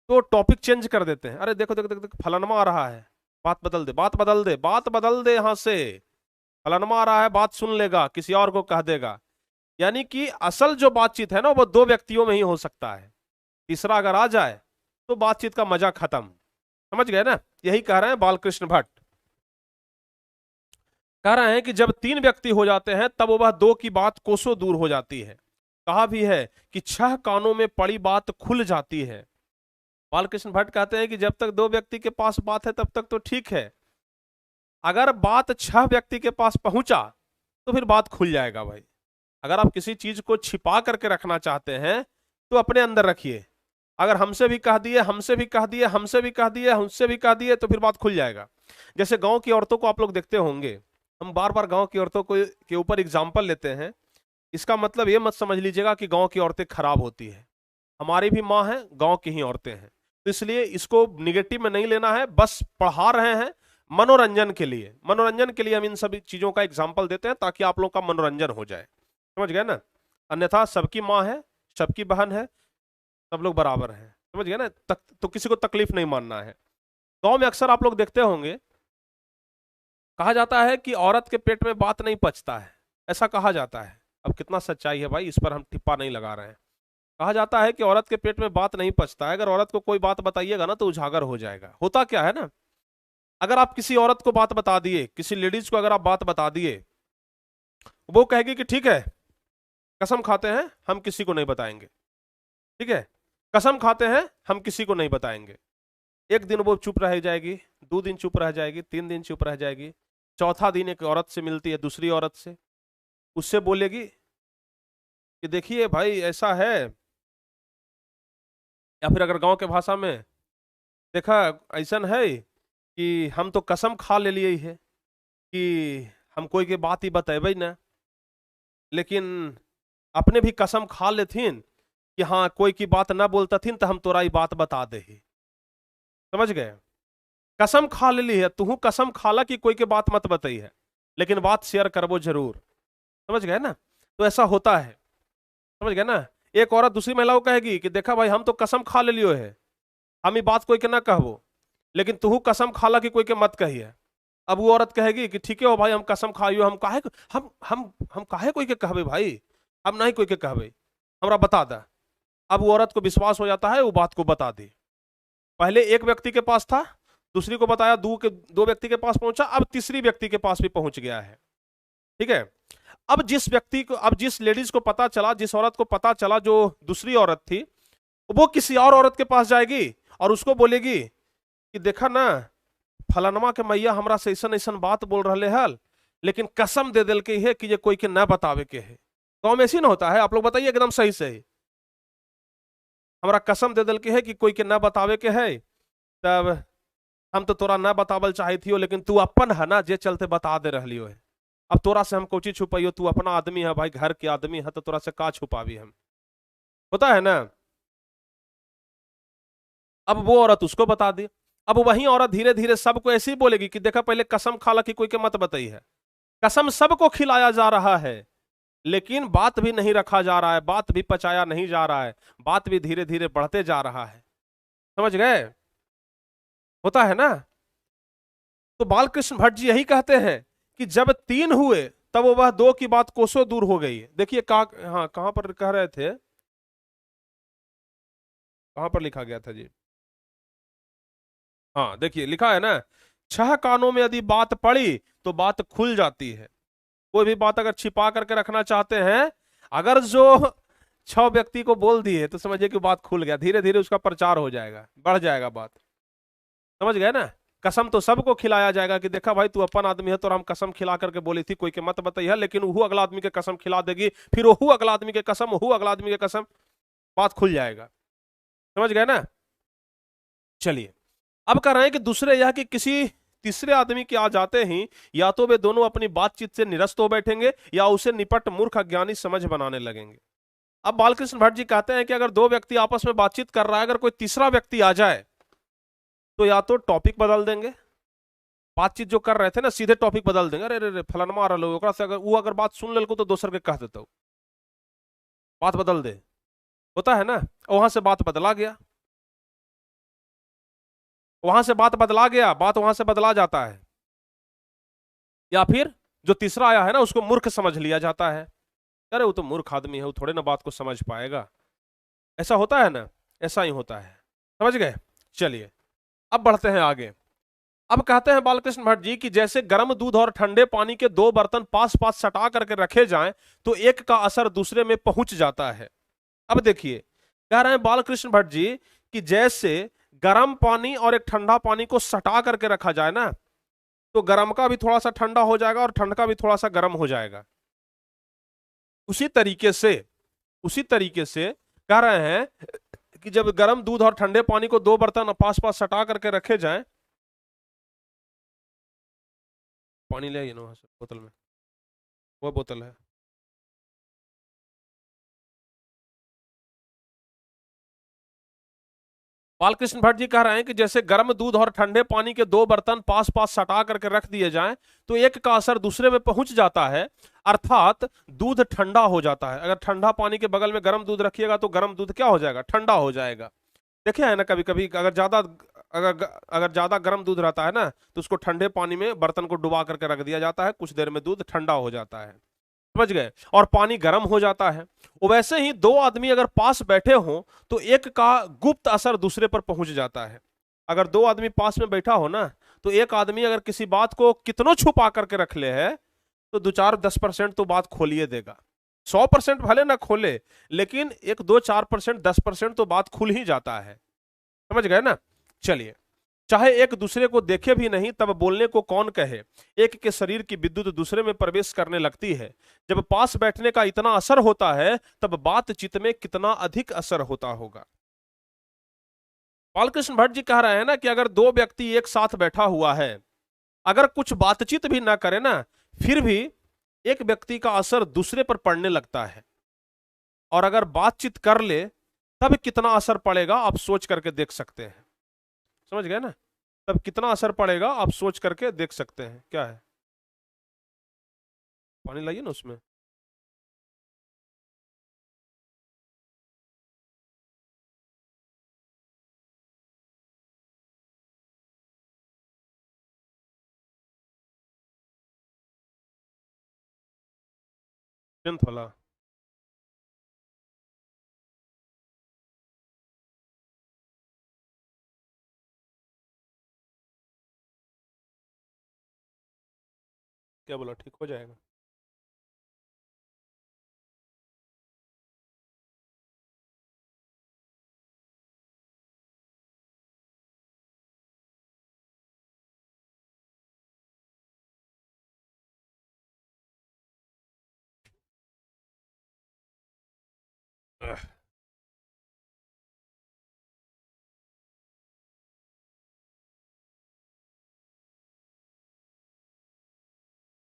तो टॉपिक चेंज कर देते हैं। अरे देखो देखो देखो, देखो फलानमा आ रहा है, बात बदल दे, बात बदल दे, बात बदल दे, यहां से फलानमा आ रहा है, बात सुन लेगा, किसी और को कह देगा। यानी कि असल जो बातचीत है ना वो दो व्यक्तियों में ही हो सकता है, तीसरा अगर आ जाए तो बातचीत का मजा खत्म। समझ गए ना? यही कह रहे हैं बालकृष्ण भट्ट। कह रहे हैं कि जब तीन व्यक्ति हो जाते हैं तब वह दो की बात कोसों दूर हो जाती है। कहा भी है कि छह कानों में पड़ी बात खुल जाती है। बालकृष्ण भट्ट कहते हैं कि जब तक दो व्यक्ति के पास बात है तब तक तो ठीक है, अगर बात छह व्यक्ति के पास पहुंचा तो फिर बात खुल जाएगा भाई। अगर आप किसी चीज को छिपा करके रखना चाहते हैं तो अपने अंदर रखिए। अगर हमसे भी कह दिए, हमसे भी कह दिए, हमसे भी कह दिए, हमसे भी कह दिए तो फिर बात खुल जाएगा। जैसे गांव की औरतों को आप लोग देखते होंगे, हम बार बार गांव की औरतों को के ऊपर एग्जाम्पल लेते हैं। इसका मतलब ये मत समझ लीजिएगा कि गांव की औरतें खराब होती है, हमारी भी माँ है, गांव की ही औरतें हैं। तो इसलिए इसको निगेटिव में नहीं लेना है, बस पढ़ा रहे हैं मनोरंजन के लिए। मनोरंजन के लिए हम इन सभी चीजों का एग्जाम्पल देते हैं ताकि आप लोग का मनोरंजन हो जाए। समझ गए ना? अन्यथा सबकी माँ है, सबकी बहन है, सब लोग बराबर हैं। समझ गए ना? तो किसी को तकलीफ नहीं मानना है। गांव में अक्सर आप लोग देखते होंगे, कहा जाता है कि औरत के पेट में बात नहीं पचता है, ऐसा कहा जाता है। अब कितना सच्चाई है भाई, इस पर हम टिप्पा नहीं लगा रहे हैं। कहा जाता है कि औरत के पेट में बात नहीं पचता है, अगर औरत को कोई बात बताइएगा ना तो उजागर हो जाएगा। होता क्या है ना, अगर आप किसी औरत को बात बता दिए, किसी लेडीज को अगर आप बात बता दिए, वो कहेगी कि ठीक है, कसम खाते हैं हम किसी को नहीं बताएंगे। ठीक है, कसम खाते हैं हम किसी को नहीं बताएंगे। एक दिन वो चुप रह जाएगी, 2 दिन चुप रह जाएगी, 3 दिन चुप रह जाएगी, चौथा दिन एक औरत से मिलती है, दूसरी औरत से, उससे बोलेगी कि देखिए भाई ऐसा है, या फिर अगर गांव के भाषा में, देखा ऐसा है कि हम तो कसम खा ले लिए है कि हम कोई के बात ही बतेबे ना, लेकिन अपने भी कसम खा लेथिन कि हाँ कोई की बात ना बोलतथिन तो हम तोरा ही बात बता दे। समझ गए? कसम खा ले ली है, तू कसम खाला कि कोई के बात मत बताई है, लेकिन बात शेयर करबो जरूर। समझ गए ना? तो ऐसा होता है। समझ गए ना? एक औरत दूसरी महिला को कहेगी कि देखा भाई हम तो कसम खा ले लियो है, हम ये बात कोई के ना कहबो, लेकिन तू कसम खाला कि कोई के मत कहिए। अब वो औरत कहेगी कि ठीक है हो भाई, हम कसम खाइयो, हम काहे हम काहे कोई के कहबे भाई, हम नहीं कोई के कहबे, हमरा बता दा। अब वो औरत को विश्वास हो जाता है, वो बात को बता दी। पहले एक व्यक्ति के पास था, दूसरी को बताया, दो व्यक्ति के पास पहुंचा, अब तीसरी व्यक्ति के पास भी पहुंच गया है। ठीक है, अब जिस व्यक्ति को, अब जिस लेडीज को पता चला, जिस औरत को पता चला जो दूसरी औरत थी, वो किसी और औरत के पास जाएगी और उसको बोलेगी कि देखा ना फलानमा के मैया हमरा से ऐसा ऐसा बात बोल रहे हल, लेकिन कसम दे दिल के है कि ये कोई के न बतावे के है। गाँव में ऐसी ना होता है? आप लोग बताइए एकदम सही सही। हमारा कसम दे दिल के है कि कोई के न बतावे के है, तब हम तो तोरा न बतावल चाहे थी, लेकिन तू अपन है ना, जे चलते बता दे रही है। अब तोरा से हम कोची छुपाइयो, तू अपना आदमी है भाई, घर के आदमी है, तो तोरा से का छुपावी हम। होता है ना? अब वो औरत उसको बता दी, अब वही औरत धीरे धीरे सबको ऐसे ही बोलेगी कि देखा पहले कसम खाला कि कोई के मत बताई है। कसम सबको खिलाया जा रहा है, लेकिन बात भी नहीं रखा जा रहा है, बात भी पचाया नहीं जा रहा है, बात भी धीरे धीरे बढ़ते जा रहा है। समझ गए? होता है ना? तो बालकृष्ण भट्ट जी यही कहते हैं कि जब तीन हुए तब वह दो की बात कोसों दूर हो गई। देखिए हाँ कहां पर कह रहे थे, कहां पर लिखा गया था जी? हाँ देखिए लिखा है ना 6 कानों में यदि बात पड़ी तो बात खुल जाती है। कोई भी बात अगर छिपा करके रखना चाहते हैं, अगर जो 6 व्यक्ति को बोल दिए तो समझिए कि बात खुल गया, धीरे धीरे उसका प्रचार हो जाएगा, बढ़ जाएगा बात। समझ गए ना। कसम तो सबको खिलाया जाएगा कि देखा भाई तू अपन आदमी है तो हम कसम खिला करके बोली थी, कोई के मत बताइए, लेकिन वो अगला आदमी के कसम खिला देगी, फिर वो अगला आदमी के कसम, वो अगला आदमी के कसम, बात खुल जाएगा। समझ गए ना। चलिए, अब कह रहे हैं कि दूसरे यह कि किसी तीसरे आदमी के आ जाते ही या तो वे दोनों अपनी बातचीत से निरस्त हो बैठेंगे या उसे निपट मूर्ख अज्ञानी समझ बनाने लगेंगे। अब बालकृष्ण भट्ट जी कहते हैं कि अगर दो व्यक्ति आपस में बातचीत कर रहा है, अगर कोई तीसरा व्यक्ति आ जाए तो या तो टॉपिक बदल देंगे, बातचीत जो कर रहे थे ना सीधे टॉपिक बदल देंगे, अरे अरे फलानमा आ रहा से अगर वो अगर बात सुन ले को तो दोसर के कह देता हूँ, बात बदल दे, होता है ना। वहां से बात बदला गया, वहां से बात बदला गया, बात वहां से बदला जाता है। या फिर जो तीसरा आया है ना उसको मूर्ख समझ लिया जाता है, अरे वो तो मूर्ख आदमी है, वो थोड़े ना बात को समझ पाएगा, ऐसा होता है ना, ऐसा ही होता है। समझ गए। चलिए अब बढ़ते हैं आगे। अब कहते हैं बालकृष्ण भट्ट जी कि जैसे गर्म दूध और ठंडे पानी के 2 बर्तन पास पास सटा करके रखे जाएं तो एक का असर दूसरे में पहुंच जाता है। अब देखिए, कह रहे हैं बालकृष्ण भट्ट जी कि जैसे गर्म पानी और एक ठंडा पानी को सटा करके रखा जाए ना, तो गर्म का भी थोड़ा सा ठंडा हो जाएगा और ठंड का भी थोड़ा सा गर्म हो जाएगा। उसी तरीके से कह रहे हैं कि जब गर्म दूध और ठंडे पानी को 2 बर्तन पास पास सटा करके रखे जाएं, पानी ले आइए ना वहां से बोतल में, वो बोतल है। बालकृष्ण भट्ट जी कह रहे हैं कि जैसे गर्म दूध और ठंडे पानी के 2 बर्तन पास पास सटा करके रख दिए जाएं तो एक का असर दूसरे में पहुंच जाता है, अर्थात दूध ठंडा हो जाता है। अगर ठंडा पानी के बगल में गर्म दूध रखिएगा तो गर्म दूध क्या हो जाएगा, ठंडा हो जाएगा। देखिए है ना, कभी कभी अगर ज्यादा गर्म दूध रहता है ना तो उसको ठंडे पानी में बर्तन को डुबा करके रख दिया जाता है, कुछ देर में दूध ठंडा हो जाता है। समझ गए। और पानी गर्म हो जाता है। वैसे ही 2 आदमी अगर पास बैठे हों तो एक का गुप्त असर दूसरे पर पहुंच जाता है। अगर 2 आदमी पास में बैठा हो ना तो एक आदमी अगर किसी बात को कितनों छुपा करके रख ले है तो 2-4-10% तो बात खोलिए देगा। 100% भले ना खोले, लेकिन 1-2-4% 10% तो बात खुल ही जाता है। समझ गए ना। चलिए, चाहे एक दूसरे को देखे भी नहीं तब बोलने को कौन कहे, एक के शरीर की विद्युत दूसरे में प्रवेश करने लगती है। जब पास बैठने का इतना असर होता है तब बातचीत में कितना अधिक असर होता होगा। बालकृष्ण भट्ट जी कह रहे हैं ना कि अगर 2 व्यक्ति एक साथ बैठा हुआ है, अगर कुछ बातचीत भी ना करे ना फिर भी एक व्यक्ति का असर दूसरे पर पड़ने लगता है, और अगर बातचीत कर ले तब कितना असर पड़ेगा आप सोच करके देख सकते हैं। समझ गए ना। तब कितना असर पड़ेगा आप सोच करके देख सकते हैं। क्या है, पानी लाइए ना उसमें। टेंथ वाला। क्या बोला, ठीक हो जाएगा।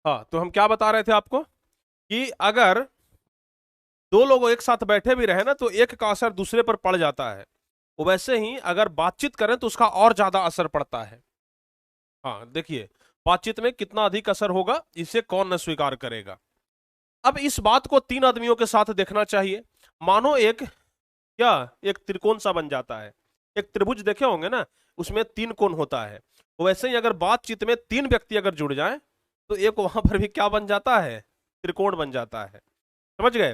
हाँ, तो हम क्या बता रहे थे आपको कि अगर 2 लोग एक साथ बैठे भी रहे ना तो एक का असर दूसरे पर पड़ जाता है। वैसे ही अगर बातचीत करें तो उसका और ज्यादा असर पड़ता है। हाँ देखिए, बातचीत में कितना अधिक असर होगा इसे कौन न स्वीकार करेगा। अब इस बात को 3 आदमियों के साथ देखना चाहिए। मानो एक त्रिकोण सा बन जाता है। एक त्रिभुज देखे होंगे ना, उसमें 3 कोण होता है। वैसे ही अगर बातचीत में 3 व्यक्ति अगर जुड़ जाएं तो एक वहां पर भी क्या बन जाता है, त्रिकोण बन जाता है। समझ गए।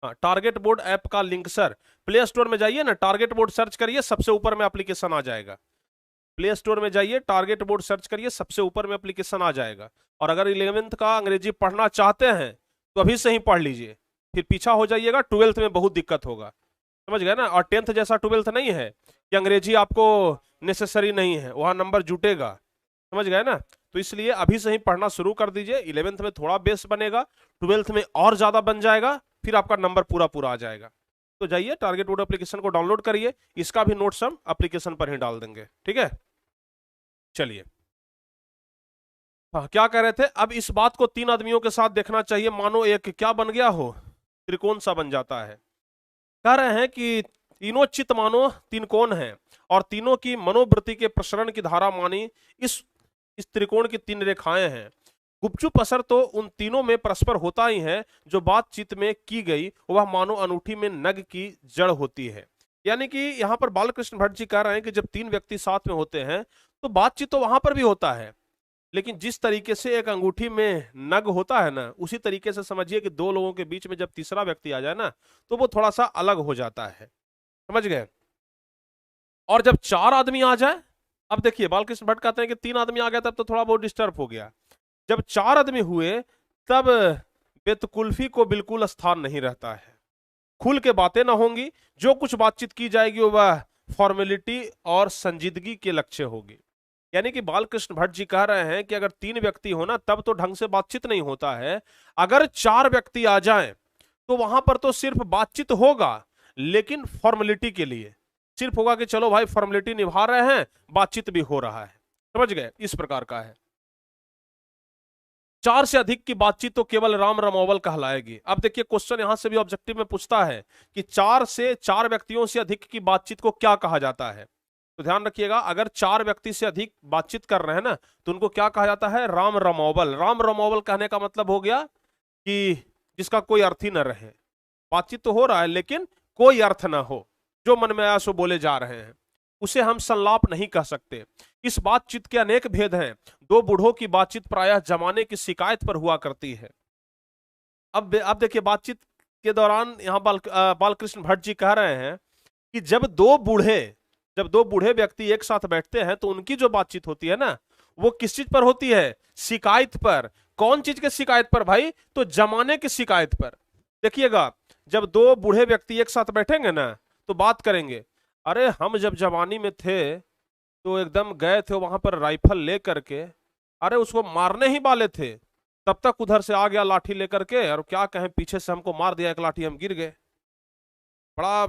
हाँ, टारगेट बोर्ड ऐप का लिंक सर, प्ले स्टोर में जाइए ना, टारगेट बोर्ड सर्च करिए, सबसे ऊपर में एप्लीकेशन आ जाएगा। प्ले स्टोर में जाइए, टारगेट बोर्ड सर्च करिए, सबसे ऊपर में एप्लीकेशन आ जाएगा। और अगर 11th का अंग्रेजी पढ़ना चाहते हैं तो अभी से ही पढ़ लीजिए, फिर पीछा हो जाइएगा, 12th में बहुत दिक्कत होगा, समझ गए ना। और 10th जैसा 12th नहीं है कि अंग्रेजी आपको नेसेसरी नहीं है, वहां नंबर जुटेगा, समझ गए ना। तो इसलिए अभी से ही पढ़ना शुरू कर दीजिए, 11th में थोड़ा बेस बनेगा, 12th में और ज्यादा बन जाएगा, फिर आपका नंबर पूरा पूरा आ जाएगा। तो जाइए टारगेट बोर्ड एप्लीकेशन को डाउनलोड करिए, इसका भी नोट्स हम एप्लीकेशन पर ही डाल देंगे, ठीक है। चलिए, हाँ क्या कह रहे थे, अब इस बात को 3 आदमियों के साथ देखना चाहिए, मानो एक क्या बन गया हो, त्रिकोण सा बन जाता है। कह रहे हैं कि तीनों चित्त मानो 3 कोण हैं और तीनों की मनोवृत्ति के प्रसरण की धारा मानी इस त्रिकोण की 3 रेखाएं हैं। गुपचुप असर तो उन तीनों में परस्पर होता ही है, जो बातचीत में की गई वह मानो अनूठी में नग की जड़ होती है। यानी कि यहाँ पर बालकृष्ण भट्ट जी कह रहे हैं कि जब 3 व्यक्ति साथ में होते हैं तो बातचीत तो वहां पर भी होता है, लेकिन जिस तरीके से एक अंगूठी में नग होता है ना, उसी तरीके से समझिए कि 2 लोगों के बीच में जब तीसरा व्यक्ति आ जाए ना, तो वो थोड़ा सा अलग हो जाता है, समझ गए। और जब 4 आदमी आ जाए, अब देखिए बालकृष्ण भट्ट कहते हैं कि 3 आदमी आ गया तब तो थोड़ा बहुत डिस्टर्ब हो गया, जब 4 आदमी हुए तब बेतकुल्फी को बिल्कुल स्थान नहीं रहता है, खुल के बातें ना होंगी, जो कुछ बातचीत की जाएगी वह फॉर्मेलिटी और संजीदगी के लक्ष्य होगी। यानी कि बालकृष्ण भट्ट जी कह रहे हैं कि अगर 3 व्यक्ति हो ना तब तो ढंग से बातचीत नहीं होता है, अगर 4 व्यक्ति आ जाएं तो वहां पर तो सिर्फ बातचीत होगा, लेकिन फॉर्मेलिटी के लिए सिर्फ होगा कि चलो भाई फॉर्मेलिटी निभा रहे हैं, बातचीत भी हो रहा है, समझ गए, इस प्रकार का है। 4 से अधिक की बातचीत तो केवल राम रमोवल कहलाएगी। अब देखिए क्वेश्चन यहां से भी ऑब्जेक्टिव में पूछता है कि 4 व्यक्तियों से अधिक की बातचीत को क्या कहा जाता है। तो ध्यान रखिएगा, अगर 4 व्यक्ति से अधिक बातचीत कर रहे हैं ना तो उनको क्या कहा जाता है, राम रमोवल। राम रमोवल कहने का मतलब हो गया कि जिसका कोई अर्थ ही न रहे, बातचीत तो हो रहा है लेकिन कोई अर्थ ना हो, जो मन में आया सो बोले जा रहे हैं, उसे हम संलाप नहीं कह सकते। इस बातचीत के अनेक भेद हैं। 2 बूढ़ों की बातचीत प्रायः जमाने की शिकायत पर हुआ करती है। अब देखिए बातचीत के दौरान यहाँ बालकृष्ण भट्ट जी कह रहे हैं कि जब दो बूढ़े व्यक्ति एक साथ बैठते हैं तो उनकी जो बातचीत होती है ना, वो किस चीज पर होती है, शिकायत पर। कौन चीज के शिकायत पर भाई, तो जमाने की शिकायत पर। देखिएगा, जब 2 बूढ़े व्यक्ति एक साथ बैठेंगे ना तो बात करेंगे, अरे हम जब जवानी में थे तो एकदम गए थे वहां पर राइफल ले करके, अरे उसको मारने ही वाले थे, तब तक उधर से आ गया लाठी लेकर के, और क्या कहें पीछे से हमको मार दिया एक लाठी, हम गिर गए। बड़ा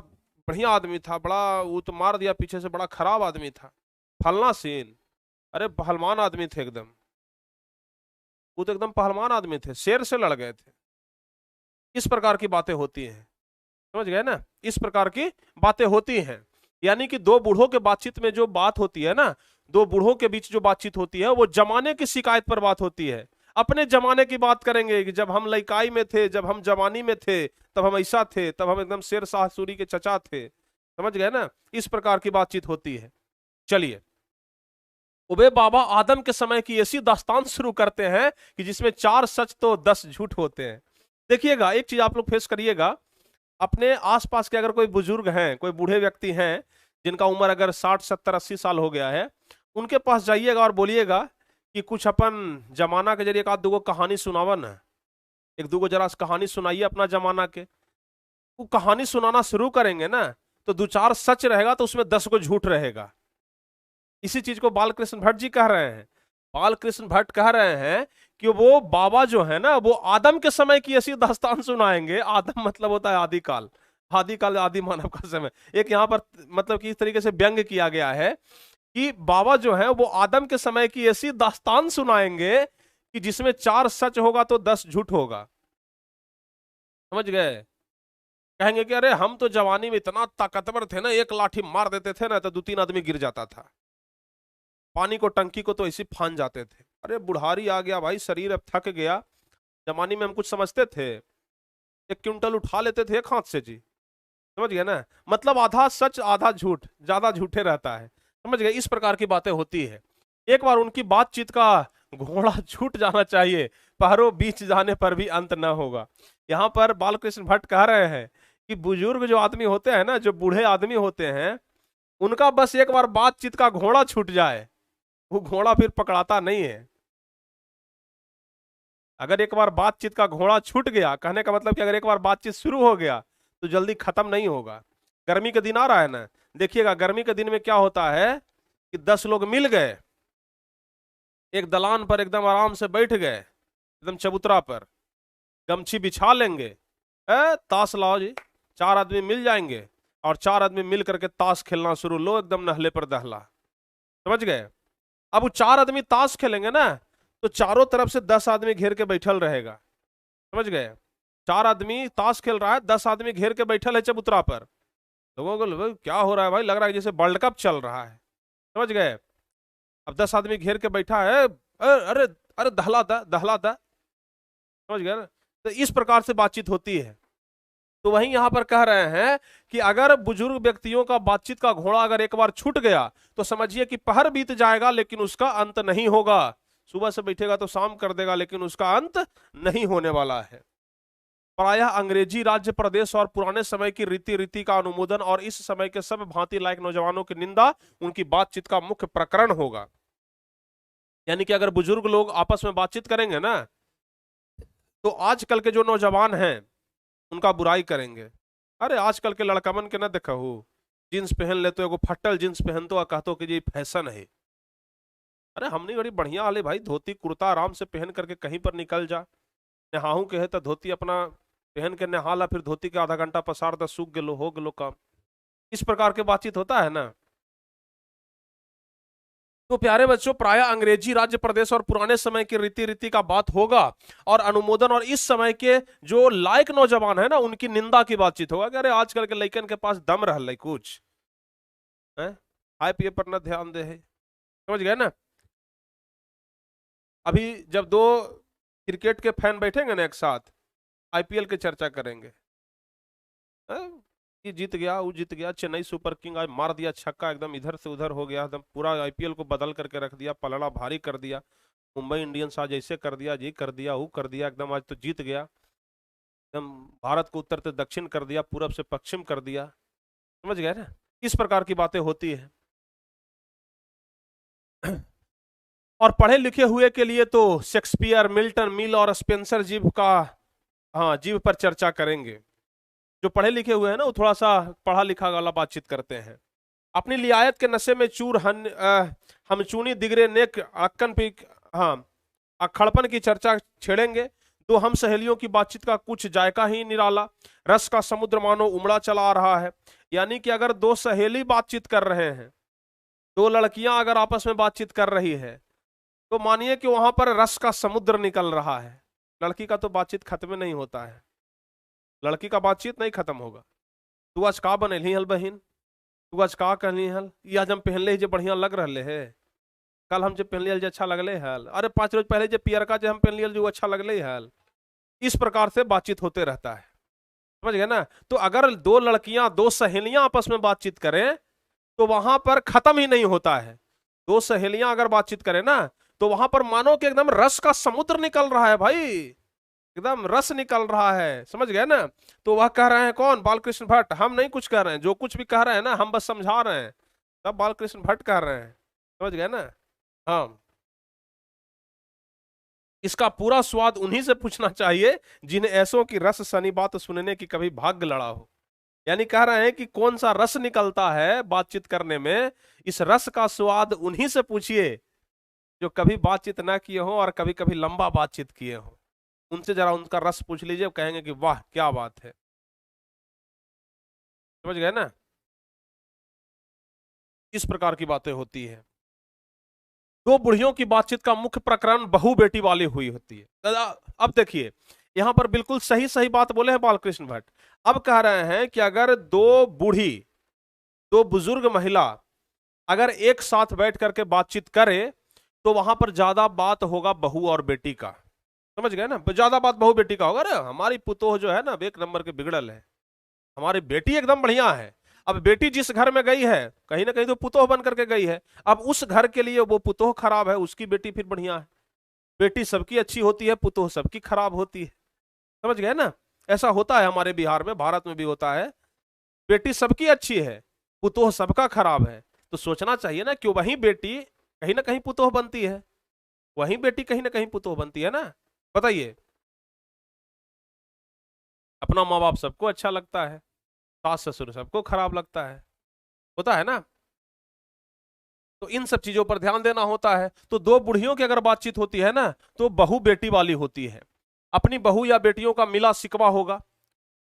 बढ़िया आदमी था, बड़ा वो तो मार दिया पीछे से, बड़ा खराब आदमी था, फलना सीन। अरे पहलवान आदमी थे एकदम, वो तो एकदम पहलवान आदमी थे, शेर से लड़ गए थे। इस प्रकार की बातें होती हैं, समझ गए ना, इस प्रकार की बातें होती हैं। यानी कि 2 बूढ़ों के बातचीत में जो बात होती है ना, 2 बूढ़ों के बीच जो बातचीत होती है वो जमाने की शिकायत पर बात होती है। अपने जमाने की बात करेंगे कि जब हम लइकाई में थे, जब हम जवानी में थे, तब हम ऐसा थे, तब हम एकदम शेर शाह सूरी के चचा थे, समझ गए ना, इस प्रकार की बातचीत होती है। चलिए, उबे बाबा आदम के समय की ऐसी दास्तान शुरू करते हैं कि जिसमें 4 सच तो 10 झूठ होते हैं। देखिएगा, एक चीज आप लोग फेस करिएगा, अपने आसपास के अगर कोई बुजुर्ग हैं, कोई बूढ़े व्यक्ति हैं जिनका उम्र अगर 60, 70, 80 साल हो गया है, उनके पास जाइएगा और बोलिएगा कि कुछ अपन जमाना के जरिए एक आध 2 कहानी सुनावा ना, 1-2 जरा कहानी सुनाइए अपना जमाना के। वो कहानी सुनाना शुरू करेंगे ना तो 2-4 सच रहेगा तो उसमें 10 झूठ रहेगा। इसी चीज को बालकृष्ण भट्ट जी कह रहे हैं। बालकृष्ण भट्ट कह रहे हैं कि वो बाबा जो है ना, वो आदम के समय की ऐसी दास्तान सुनाएंगे। आदम मतलब होता है आदिकाल, आदिकाल आदि मानव का समय। एक यहाँ पर मतलब कि इस तरीके से व्यंग किया गया है कि बाबा जो है वो आदम के समय की ऐसी दास्तान सुनाएंगे कि जिसमें 4 सच होगा तो 10 झूठ होगा, समझ गए। कहेंगे कि अरे हम तो जवानी में इतना ताकतवर थे ना, एक लाठी मार देते थे ना तो 2-3 आदमी गिर जाता था, पानी को टंकी को तो ऐसे फान जाते थे। अरे बुढ़ारी आ गया भाई, शरीर अब थक गया, जवानी में हम कुछ समझते थे, 1 क्विंटल उठा लेते थे एक हाथ से जी, समझ गए ना। मतलब आधा सच आधा झूठ, ज्यादा झूठे रहता है, समझ गए। इस प्रकार की बातें होती है। एक बार उनकी बातचीत का घोड़ा छूट जाना चाहिए, पहरों बीच जाने पर भी अंत न होगा। यहाँ पर बालकृष्ण भट्ट कह रहे हैं कि बुजुर्ग जो आदमी होते हैं ना, जो बूढ़े आदमी होते हैं, उनका बस एक बार बातचीत का घोड़ा छूट जाए, वो घोड़ा फिर पकड़ाता नहीं है। अगर एक बार बातचीत का घोड़ा छूट गया, कहने का मतलब कि अगर एक बार बातचीत शुरू हो गया तो जल्दी खत्म नहीं होगा। गर्मी का दिन आ रहा है ना, देखिएगा गर्मी के दिन में क्या होता है कि 10 लोग मिल गए, एक दलान पर एकदम आराम से बैठ गए, एकदम चबूतरा पर गमछी बिछा लेंगे, ताश लाओ जी, 4 आदमी मिल जाएंगे और 4 आदमी मिल करके ताश खेलना शुरू, लो एकदम नहले पर दहला, समझ गए। अब वो 4 आदमी ताश खेलेंगे ना, तो चारों तरफ से 10 आदमी घेर के बैठल रहेगा, समझ गए। 4 आदमी ताश खेल रहा है, 10 आदमी घेर के बैठल है चबूतरा पर। लोगों को भाई क्या हो रहा है भाई, लग रहा है जैसे वर्ल्ड कप चल रहा है, समझ गए। अब 10 आदमी घेर के बैठा है, अरे अरे दहलाता दहलाता, समझ गए ना। तो इस प्रकार से बातचीत होती है। तो वहीं यहां पर कह रहे हैं कि अगर बुजुर्ग व्यक्तियों का बातचीत का घोड़ा अगर एक बार छूट गया तो समझिए कि पहर बीत जाएगा, लेकिन उसका अंत नहीं होगा। सुबह से बैठेगा तो शाम कर देगा, लेकिन उसका अंत नहीं होने वाला है। प्रायः अंग्रेजी राज्य प्रदेश और पुराने समय की रीति का अनुमोदन और इस समय के सब भांति लायक नौजवानों की निंदा उनकी बातचीत का मुख्य प्रकरण होगा। यानी कि अगर बुजुर्ग लोग आपस में बातचीत करेंगे ना, तो आजकल के जो नौजवान हैं उनका बुराई करेंगे। अरे आजकल के लड़कमन के ना देखा हो, जींस पहन लेते हो, फट्टल जींस पहनते हो, कहते हो कि ये फैशन है। अरे हमने बड़ी बढ़िया वाले भाई धोती कुर्ता आराम से पहन करके कहीं पर निकल जा, नहाहू के है तो धोती अपना पहन के नहाला, फिर धोती के आधा घंटा पसार द, सूख गेलो हो गेलो काम। इस प्रकार के बातचीत होता है ना। तो प्यारे बच्चों, प्राय अंग्रेजी राज्य प्रदेश और पुराने समय की रीति का बात होगा और अनुमोदन और इस समय के जो लायक नौजवान है ना उनकी निंदा की बातचीत होगा कि अरे आजकल के लड़कन के पास दम रहा कुछ है, खाए पिए पर ना ध्यान दे है, समझ गए ना। अभी जब 2 क्रिकेट के फैन बैठेंगे ना एक साथ, आईपीएल की चर्चा करेंगे, ये जीत गया, वो जीत गया, चेन्नई सुपर किंग आज मार दिया छक्का, एकदम इधर से उधर हो गया, एकदम पूरा आईपीएल को बदल करके रख दिया, पलड़ा भारी कर दिया, मुंबई इंडियंस आज ऐसे कर दिया, जी कर दिया, वो कर दिया, एकदम आज तो जीत गया, एकदम भारत को उत्तर से दक्षिण कर दिया, पूरब से पश्चिम कर दिया, समझ गए ना। इस प्रकार की बातें होती है। और पढ़े लिखे हुए के लिए तो शेक्सपियर, मिल्टन, मिल और स्पेंसर जीव का, हाँ जीव पर चर्चा करेंगे। जो पढ़े लिखे हुए हैं ना वो थोड़ा सा पढ़ा लिखा वाला बातचीत करते हैं। अपनी लियायत के नशे में चूर हम चूनी दिगरे नेक अक्कन पे, हाँ अखड़पन की चर्चा छेड़ेंगे। 2 हम सहेलियों की बातचीत का कुछ जायका ही निराला, रस का समुद्र मानो उमड़ा चला आ रहा है। यानी कि अगर 2 सहेली बातचीत कर रहे हैं, 2 लड़कियां अगर आपस में बातचीत कर रही है, तो मानिए कि वहां पर रस का समुद्र निकल रहा है। लड़की का तो बातचीत खत्म नहीं होता है, लड़की का बातचीत नहीं खत्म होगा। तू आज का बनैली हल बहिन, तू आज का कहली हल, ये आज हम पहनले जो बढ़िया लग रहे है, कल हम जो पहनलिए जो अच्छा लगले हल, अरे 5 रोज पहले जो पियरका जो हम पहनलिए जो अच्छा लगले हल। इस प्रकार से बातचीत होते रहता है, समझ गए ना। तो अगर 2 लड़कियां 2 सहेलियां आपस में बातचीत करें तो वहां पर खत्म ही नहीं होता है। 2 सहेलियां अगर बातचीत करें ना तो वहां पर मानो कि एकदम रस का समुद्र निकल रहा है भाई, एकदम रस निकल रहा है, समझ गए ना। तो वह कह रहे हैं कौन, बालकृष्ण भट्ट। हम नहीं कुछ कह रहे हैं, जो कुछ भी कह रहे हैं ना हम बस समझा रहे हैं, तब बालकृष्ण भट्ट कह रहे हैं, समझ गए ना। हाँ, इसका पूरा स्वाद उन्हीं से पूछना चाहिए जिन्हें ऐसों की रस सनी बात सुनने की कभी भाग्य लड़ा हो। यानी कह रहे हैं कि कौन सा रस निकलता है बातचीत करने में, इस रस का स्वाद उन्हीं से पूछिए जो कभी बातचीत ना किए हो और कभी कभी लंबा बातचीत किए हो। उनसे जरा उनका रस पूछ लीजिए, कहेंगे कि वाह क्या बात है, समझ गए ना। इस प्रकार की बातें होती है। 2 बुढ़ियों की बातचीत का मुख्य प्रकरण बहू बेटी वाली हुई होती है। अब देखिए यहां पर बिल्कुल सही सही बात बोले हैं बालकृष्ण भट्ट। अब कह रहे हैं कि अगर 2 बूढ़ी, 2 बुजुर्ग महिला अगर एक साथ बैठ करके बातचीत करे तो वहां पर ज्यादा बात होगा बहू और बेटी का, समझ गए ना। ज्यादा बात बहू बेटी का होगा। अरे हमारी पुतोह जो है ना 1 नंबर के बिगड़ल है, हमारी बेटी एकदम बढ़िया है। अब बेटी जिस घर में गई है कहीं ना कहीं तो पुतोह बन करके गई है, अब उस घर के लिए वो पुतोह खराब है, उसकी बेटी फिर बढ़िया है। बेटी सबकी अच्छी होती है, पुतोह सबकी खराब होती है, समझ गए ना। ऐसा होता है हमारे बिहार में, भारत में भी होता है। बेटी सबकी अच्छी है, पुतोह सबका खराब है, तो सोचना चाहिए ना कि वही बेटी कहीं ना कहीं पुतोह बनती है, वही बेटी कहीं ना कहीं पुतोह बनती है ना। बताइए, अपना माँ बाप सबको अच्छा लगता है, सास ससुर सबको खराब लगता है, होता है ना। तो इन सब चीजों पर ध्यान देना होता है। तो दो बुढ़ियों की अगर बातचीत होती है ना, तो बहू बेटी वाली होती है, अपनी बहू या बेटियों का मिला सिकवा होगा,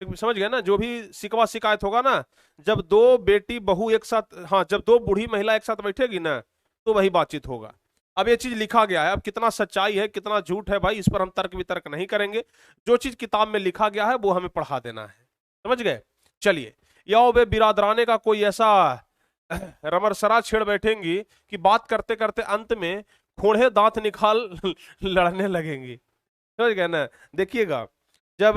समझ गए ना, जो भी सिकवा शिकायत होगा ना, जब दो बेटी बहू एक साथ, हाँ, जब दो बूढ़ी महिला एक साथ बैठेगी ना, तो वही बातचीत होगा। अब ये चीज लिखा गया है, अब कितना सच्चाई है कितना झूठ है भाई, इस पर हम तर्क वितर्क नहीं करेंगे। जो चीज किताब में लिखा गया है वो हमें पढ़ा देना है, समझ गए। चलिए, या वे बिरादराने का कोई ऐसा रमरसरा छेड़ बैठेंगी कि बात करते करते अंत में खोड़े दांत निकाल लड़ने लगेंगी, समझ गए ना। देखिएगा, जब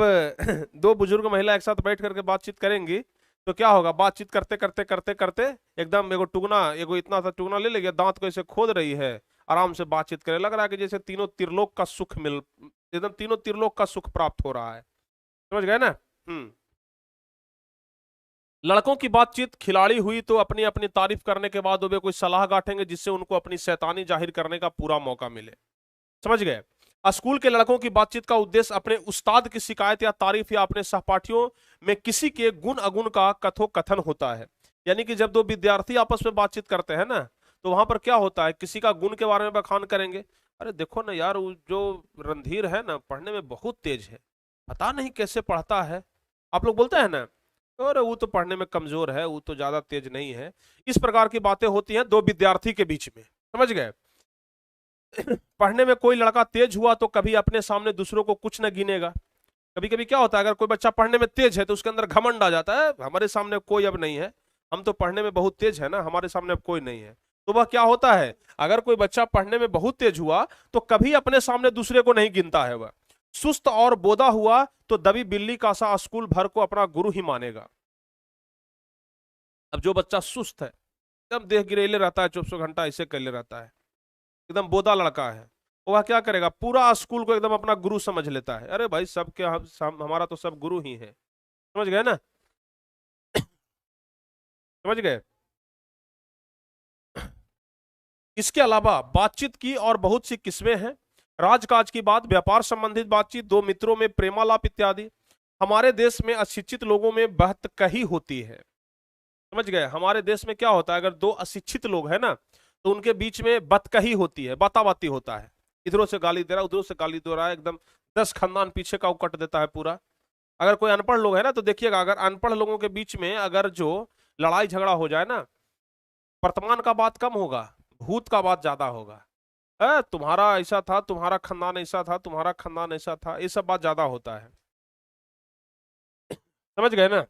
दो बुजुर्ग महिला एक साथ बैठ करके बातचीत करेंगी, तो क्या होगा, बातचीत करते करते करते करते एकदम एगो टुकना, एगो इतना सा टुकना ले लेगी, दांत को ऐसे खोद रही है, आराम से बातचीत करे, लग रहा है कि जैसे तीनों त्रिलोक का सुख मिल, एकदम तीनों त्रिलोक का सुख प्राप्त हो रहा है, समझ गए ना। लड़कों की बातचीत खिलाड़ी हुई तो अपनी अपनी तारीफ करने के बाद वे कोई सलाह गांठेंगे जिससे उनको अपनी शैतानी जाहिर करने का पूरा मौका मिले, समझ गए। स्कूल के लड़कों की बातचीत का उद्देश्य अपने उस्ताद की शिकायत या तारीफ या अपने सहपाठियों में किसी के गुण अगुण का कथोकथन होता है। यानी कि जब दो विद्यार्थी आपस में बातचीत करते हैं ना, तो वहां पर क्या होता है, किसी का गुण के बारे में बखान करेंगे, अरे देखो ना यार, वो जो रणधीर है ना, पढ़ने में बहुत तेज है, पता नहीं कैसे पढ़ता है। आप लोग बोलते हैं ना, और वो तो पढ़ने में कमजोर है, वो तो ज्यादा तेज नहीं है। इस प्रकार की बातें होती हैं दो विद्यार्थी के बीच में, समझ गए। पढ़ने में कोई लड़का तेज हुआ तो कभी अपने सामने दूसरों को कुछ न गिनेगा। कभी कभी क्या होता है, अगर कोई बच्चा पढ़ने में तेज है तो उसके अंदर घमंड आ जाता है, हमारे सामने कोई अब नहीं है, हम तो पढ़ने में बहुत तेज है ना, हमारे सामने अब कोई नहीं है। तो वह क्या होता है, अगर कोई बच्चा पढ़ने में बहुत तेज हुआ तो कभी अपने सामने दूसरे को नहीं गिनता है। वह सुस्त और बोदा हुआ तो दबी बिल्ली का सा स्कूल भर को अपना गुरु ही मानेगा। अब जो बच्चा सुस्त है, एकदम देह गिरेले रहता है, 24 घंटा ऐसे कैले रहता है, एकदम बोदा लड़का है, वह क्या करेगा, पूरा स्कूल को एकदम अपना गुरु समझ लेता है। अरे भाई, सब क्या, हमारा तो सब गुरु ही है, समझ गए ना, समझ गए। इसके अलावा बातचीत की और बहुत सी किस्में हैं। राजकाज की बात, व्यापार संबंधित बातचीत, दो मित्रों में प्रेमालाप इत्यादि। हमारे देश में अशिक्षित लोगों में बहतकही होती है, समझ गए। हमारे देश में क्या होता है, अगर दो अशिक्षित लोग हैं ना, तो उनके बीच में बतकही होती है, बाताबाती होता है, इधरों से गाली दे रहा है, उधरों से गाली दे रहा है, एकदम 10 खानदान पीछे का कट देता है पूरा। अगर कोई अनपढ़ लोग है ना, तो देखिएगा, अगर अनपढ़ लोगों के बीच में अगर जो लड़ाई झगड़ा हो जाए ना, वर्तमान का बात कम होगा, भूत का बात ज्यादा होगा। तुम्हारा ऐसा था, तुम्हारा खानदान ऐसा था, तुम्हारा खानदान ऐसा था, ये सब बात ज्यादा होता है, समझ गए ना।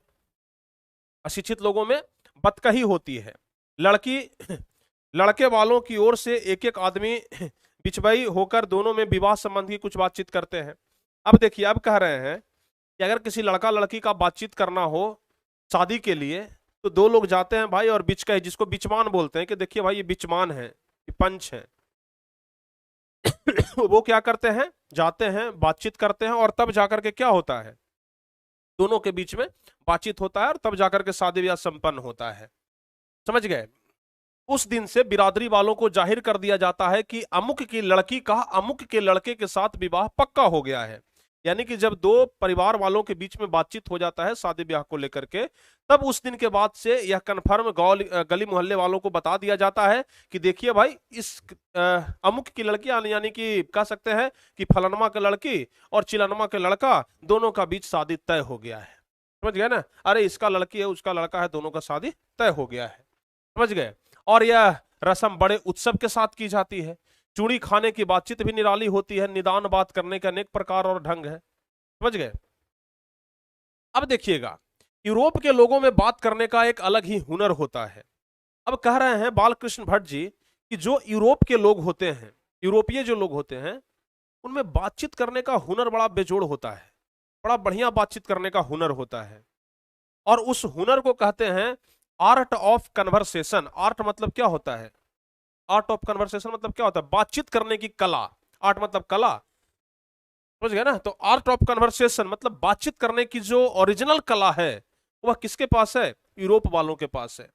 अशिक्षित लोगों में बतकही होती है। लड़की लड़के वालों की ओर से एक एक आदमी बिचबई होकर दोनों में विवाह संबंधी कुछ बातचीत करते हैं। अब देखिए, अब कह रहे हैं कि अगर किसी लड़का लड़की का बातचीत करना हो शादी के लिए, तो दो लोग जाते हैं भाई, और बिचकही, जिसको बिचमान बोलते हैं, कि देखिए भाई ये बिचमान है, ये पंच है। वो क्या करते हैं, जाते हैं, बातचीत करते हैं, और तब जाकर के क्या होता है, दोनों के बीच में बातचीत होता है, और तब जाकर के शादी ब्याह संपन्न होता है, समझ गए। उस दिन से बिरादरी वालों को जाहिर कर दिया जाता है कि अमुक की लड़की का अमुक के लड़के के साथ विवाह पक्का हो गया है। यानी कि जब दो परिवार वालों के बीच में बातचीत हो जाता है शादी ब्याह को लेकर के, तब उस दिन के बाद से यह कन्फर्म गली मोहल्ले वालों को बता दिया जाता है कि देखिए भाई, इस अमुक की लड़की, यानी कि कह सकते हैं कि फलनमा के लड़की और चिलनमा के लड़का, दोनों का बीच शादी तय हो गया है, समझ गए ना। अरे इसका लड़की है, उसका लड़का है, दोनों का शादी तय हो गया है, समझ गए। और यह रस्म बड़े उत्सव के साथ की जाती है। चूड़ी खाने की बातचीत भी निराली होती है, निदान बात करने के अनेक प्रकार और ढंग है, समझ गए। अब देखिएगा, यूरोप के लोगों में बात करने का एक अलग ही हुनर होता है। अब कह रहे हैं बालकृष्ण भट्ट जी कि जो यूरोप के लोग होते हैं, यूरोपीय जो लोग होते हैं, उनमें बातचीत करने का हुनर बड़ा बेजोड़ होता है, बड़ा बढ़िया बातचीत करने का हुनर होता है। और उस हुनर को कहते हैं आर्ट ऑफ कन्वर्सेशन। आर्ट मतलब क्या होता है, आर्ट ऑफ कन्वर्सेशन मतलब क्या होता है, बातचीत करने की कला। आर्ट मतलब कला, समझ गए ना। तो आर्ट ऑफ कन्वर्सेशन मतलब बातचीत करने की जो ओरिजिनल कला है, वह किसके पास है, यूरोप वालों के पास है।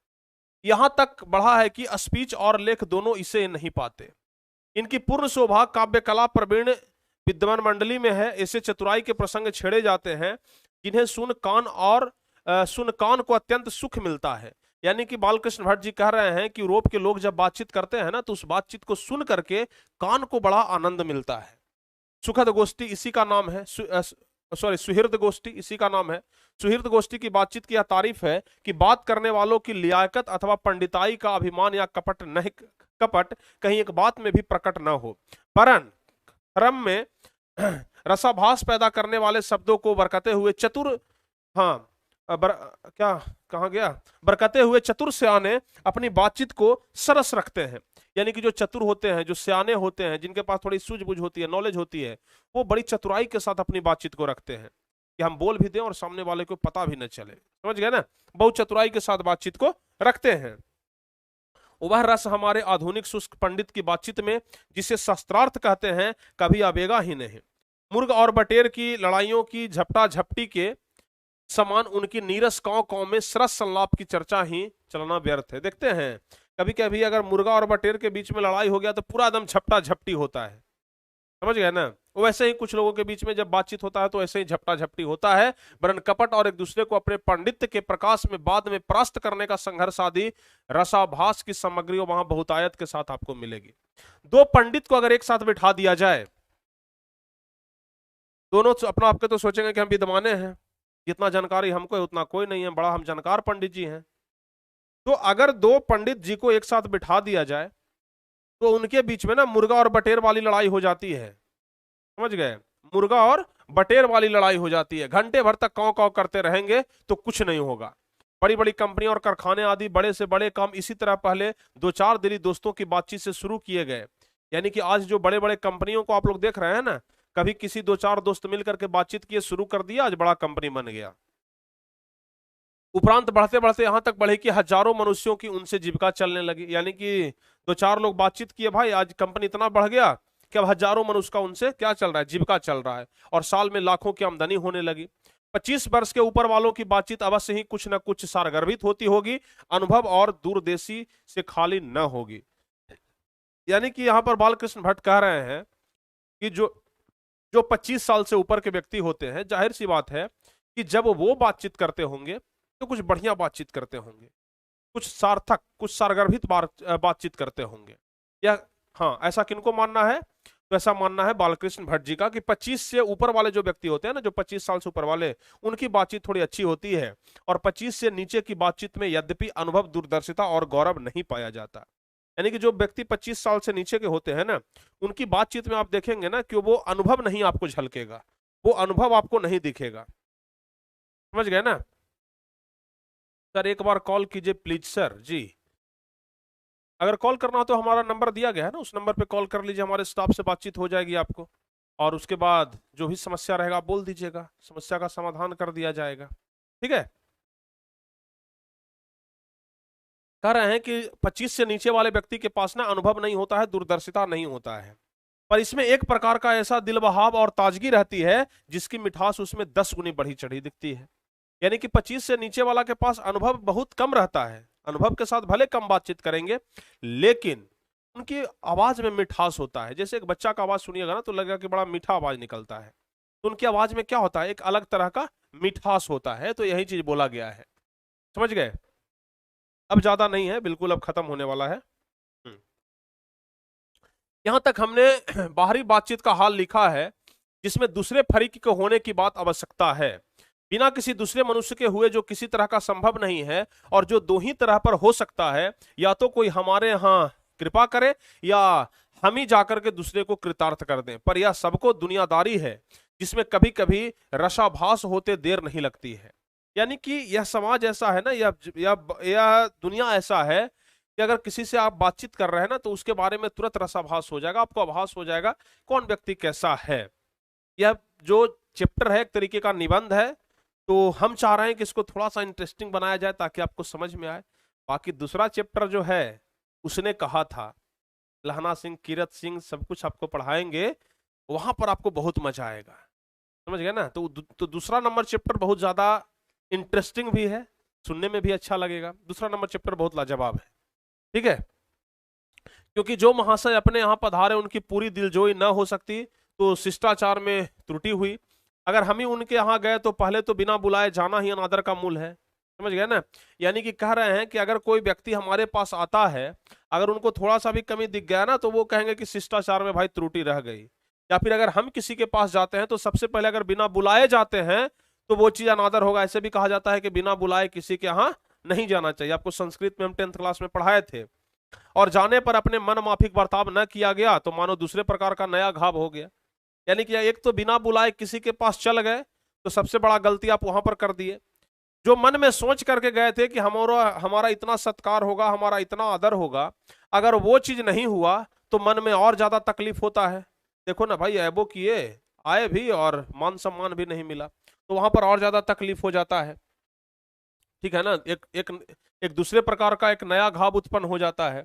यहां तक बढ़ा है कि स्पीच और लेख दोनों इसे नहीं पाते। इनकी पूर्ण शोभा काव्य कला प्रवीण विद्वान मंडली में है। ऐसे चतुराई के प्रसंग छेड़े जाते हैं जिन्हें सुन कान को अत्यंत सुख मिलता है। यानी कि बालकृष्ण भट्ट जी कह रहे हैं कि यूरोप के लोग जब बातचीत करते हैं ना, तो उस बातचीत को सुन करके कान को बड़ा आनंद मिलता है। सुखद गोष्ठी इसी का नाम है, सुहृद गोष्ठी इसी का नाम है। सुहृद गोष्ठी की बातचीत की यह तारीफ है कि बात करने वालों की लियाकत अथवा पंडिताई का अभिमान या कपट कहीं एक बात में भी प्रकट न हो, परन रम में रसाभास पैदा करने वाले शब्दों को बरकते हुए चतुर क्या कहा गया, बरकते हुए चतुर सियाने अपनी बातचीत को सरस रखते हैं। यानी कि जो चतुर होते हैं, जो सियाने होते हैं, जिनके पास थोड़ी सूझबूझ होती है, नॉलेज होती है, वो बड़ी चतुराई के साथ अपनी बातचीत को रखते हैं कि हम बोल भी दें और सामने वाले को पता भी न चले। समझ गए ना, बहुत चतुराई के साथ बातचीत को रखते हैं। वह रस हमारे आधुनिक शुष्क पंडित की बातचीत में, जिसे शास्त्रार्थ कहते हैं, कभी आवेगा ही नहीं। मुर्ग और बटेर की लड़ाइयों की झपटा झपटी के समान उनकी नीरस कांव में सरस संलाप की चर्चा ही चलना व्यर्थ है। देखते हैं कभी कभी अगर मुर्गा और बटेर के बीच में लड़ाई हो गया तो पूरा एकदम झपटा झपटी होता है। समझ गए ना, वैसे ही कुछ लोगों के बीच में जब बातचीत होता है तो ऐसे ही झपटा झपटी होता है। वरन कपट और एक दूसरे को अपने पांडित्य के प्रकाश में बाद में परास्त करने का संघर्ष आदि रसाभास की सामग्री वहां बहुतायत के साथ आपको मिलेगी। दो पंडित को अगर एक साथ बिठा दिया जाए, दोनों अपना आपके तो सोचेंगे कि हम विद्वाने हैं, जितना जानकारी हमको है उतना कोई नहीं है, बड़ा हम जानकार पंडित जी हैं। तो अगर दो पंडित जी को एक साथ बिठा दिया जाए तो उनके बीच में ना मुर्गा और बटेर वाली लड़ाई हो जाती है। समझ गए, मुर्गा और बटेर वाली लड़ाई हो जाती है। घंटे भर तक काव काव करते रहेंगे तो कुछ नहीं होगा। बड़ी बड़ी कंपनियां और कारखाने आदि बड़े से बड़े काम इसी तरह पहले दो चार दिली दोस्तों की बातचीत से शुरू किए गए। यानी कि आज जो बड़े बड़े कंपनियों को आप लोग देख रहे हैं ना, कभी किसी दो चार दोस्त मिलकर के बातचीत किए, शुरू कर दिया, आज बड़ा कंपनी बन गया। उपरांत बढ़ते बढ़ते यहां तक बढ़े कि हजारों मनुष्यों की उनसे जीविका चलने लगी। यानी कि दो चार लोग बातचीत किए, भाई आज कंपनी इतना बढ़ गया कि अब हजारों मनुष्य का उनसे क्या चल रहा है, जीविका चल रहा है, और साल में लाखों की आमदनी होने लगी। 25 वर्ष के ऊपर वालों की बातचीत अवश्य ही कुछ न कुछ सारगर्भित होती होगी, अनुभव और दूरदेशी से खाली न होगी। यानी कि यहाँ पर बालकृष्ण भट्ट कह रहे हैं कि जो 25 साल से ऊपर के व्यक्ति होते हैं, जाहिर सी बात है कि जब वो बातचीत करते होंगे तो कुछ बढ़िया बातचीत करते होंगे, कुछ सार्थक, कुछ सारगर्भित बातचीत करते होंगे। या हाँ, ऐसा किनको मानना है? तो ऐसा मानना है बालकृष्ण भट्ट जी का कि 25 से ऊपर वाले जो व्यक्ति होते हैं ना, जो 25 साल से ऊपर वाले, उनकी बातचीत थोड़ी अच्छी होती है, और 25 से नीचे की बातचीत में यद्यपि अनुभव, दूरदर्शिता और गौरव नहीं पाया जाता। यानी कि जो व्यक्ति 25 साल से नीचे के होते हैं ना, उनकी बातचीत में आप देखेंगे ना कि वो अनुभव नहीं आपको झलकेगा, वो अनुभव आपको नहीं दिखेगा। समझ गए ना सर? एक बार कॉल कीजिए प्लीज सर जी। अगर कॉल करना हो तो हमारा नंबर दिया गया है ना, उस नंबर पे कॉल कर लीजिए, हमारे स्टाफ से बातचीत हो जाएगी आपको, और उसके बाद जो भी समस्या रहेगा आप बोल दीजिएगा, समस्या का समाधान कर दिया जाएगा। ठीक है, कह रहे हैं कि 25 से नीचे वाले व्यक्ति के पास ना अनुभव नहीं होता है, दूरदर्शिता नहीं होता है, पर इसमें एक प्रकार का ऐसा दिलबहाव और ताजगी रहती है जिसकी मिठास उसमें 10 गुनी बढ़ी चढ़ी दिखती है। यानी कि 25 से नीचे वाला के पास अनुभव बहुत कम रहता है, अनुभव के साथ भले कम बातचीत करेंगे, लेकिन उनकी आवाज में मिठास होता है। जैसे एक बच्चा का आवाज सुनिएगा ना तो लगेगा कि बड़ा मीठा आवाज निकलता है, तो उनकी आवाज में क्या होता है, एक अलग तरह का मिठास होता है। तो यही चीज बोला गया है। समझ गए? अब ज्यादा नहीं है, बिल्कुल अब खत्म होने वाला है। यहां तक हमने बाहरी बातचीत का हाल लिखा है, जिसमें दूसरे फरीक के होने की बात आवश्यकता है, बिना किसी दूसरे मनुष्य के हुए, जो किसी तरह का संभव नहीं है, और जो दो ही तरह पर हो सकता है, या तो कोई हमारे यहाँ कृपा करे या हम ही जाकर के दूसरे को कृतार्थ कर दें। पर यह सबको दुनियादारी है जिसमें कभी कभी रसाभास होते देर नहीं लगती है। यानी कि यह समाज ऐसा है ना, यह दुनिया ऐसा है कि अगर किसी से आप बातचीत कर रहे हैं ना तो उसके बारे में तुरंत रसाभास हो जाएगा, आपको आभास हो जाएगा कौन व्यक्ति कैसा है। यह जो चैप्टर है एक तरीके का निबंध है, तो हम चाह रहे हैं कि इसको थोड़ा सा इंटरेस्टिंग बनाया जाए ताकि आपको समझ में आए। बाकी दूसरा चैप्टर जो है, उसने कहा था लहना सिंह, कीरत सिंह सब कुछ आपको पढ़ाएंगे, वहां पर आपको बहुत मजा आएगा। समझ गए ना? तो दूसरा नंबर चैप्टर बहुत ज्यादा इंटरेस्टिंग भी है सुनने में भी अच्छा लगेगा। दूसरा नंबर चैप्टर बहुत लाजवाब है, ठीक है, क्योंकि जो महाशय अपने यहाँ पधारे उनकी पूरी दिलजोई न हो सकती तो शिष्टाचार में त्रुटि हुई। अगर हम ही उनके यहाँ गए तो पहले तो बिना बुलाए जाना ही अनादर का मूल है, समझ गए ना। यानी कि कह रहे हैं कि अगर कोई व्यक्ति हमारे पास आता है, अगर उनको थोड़ा सा भी कमी दिख गया ना तो वो कहेंगे कि शिष्टाचार में भाई त्रुटि रह गई। या फिर अगर हम किसी के पास जाते हैं तो सबसे पहले अगर बिना बुलाए जाते हैं तो वो चीज अनादर होगा। ऐसे भी कहा जाता है कि बिना बुलाए किसी के यहाँ नहीं जाना चाहिए। आपको संस्कृत में हम 10th क्लास में पढ़ाए थे। और जाने पर अपने मन माफिक बर्ताव न किया गया तो मानो दूसरे प्रकार का नया घाव हो गया। यानी कि एक तो बिना बुलाए किसी के पास चल गए तो सबसे बड़ा गलती आप वहां पर कर दिए। जो मन में सोच करके गए थे कि हमारा हमारा इतना सत्कार होगा, हमारा इतना आदर होगा, अगर वो चीज नहीं हुआ तो मन में और ज्यादा तकलीफ होता है। देखो ना भाई, ऐबो किए, आए भी और मान सम्मान भी नहीं मिला, तो वहां पर और ज्यादा तकलीफ हो जाता है, ठीक है ना। एक एक एक दूसरे प्रकार का एक नया घाव उत्पन्न हो जाता है।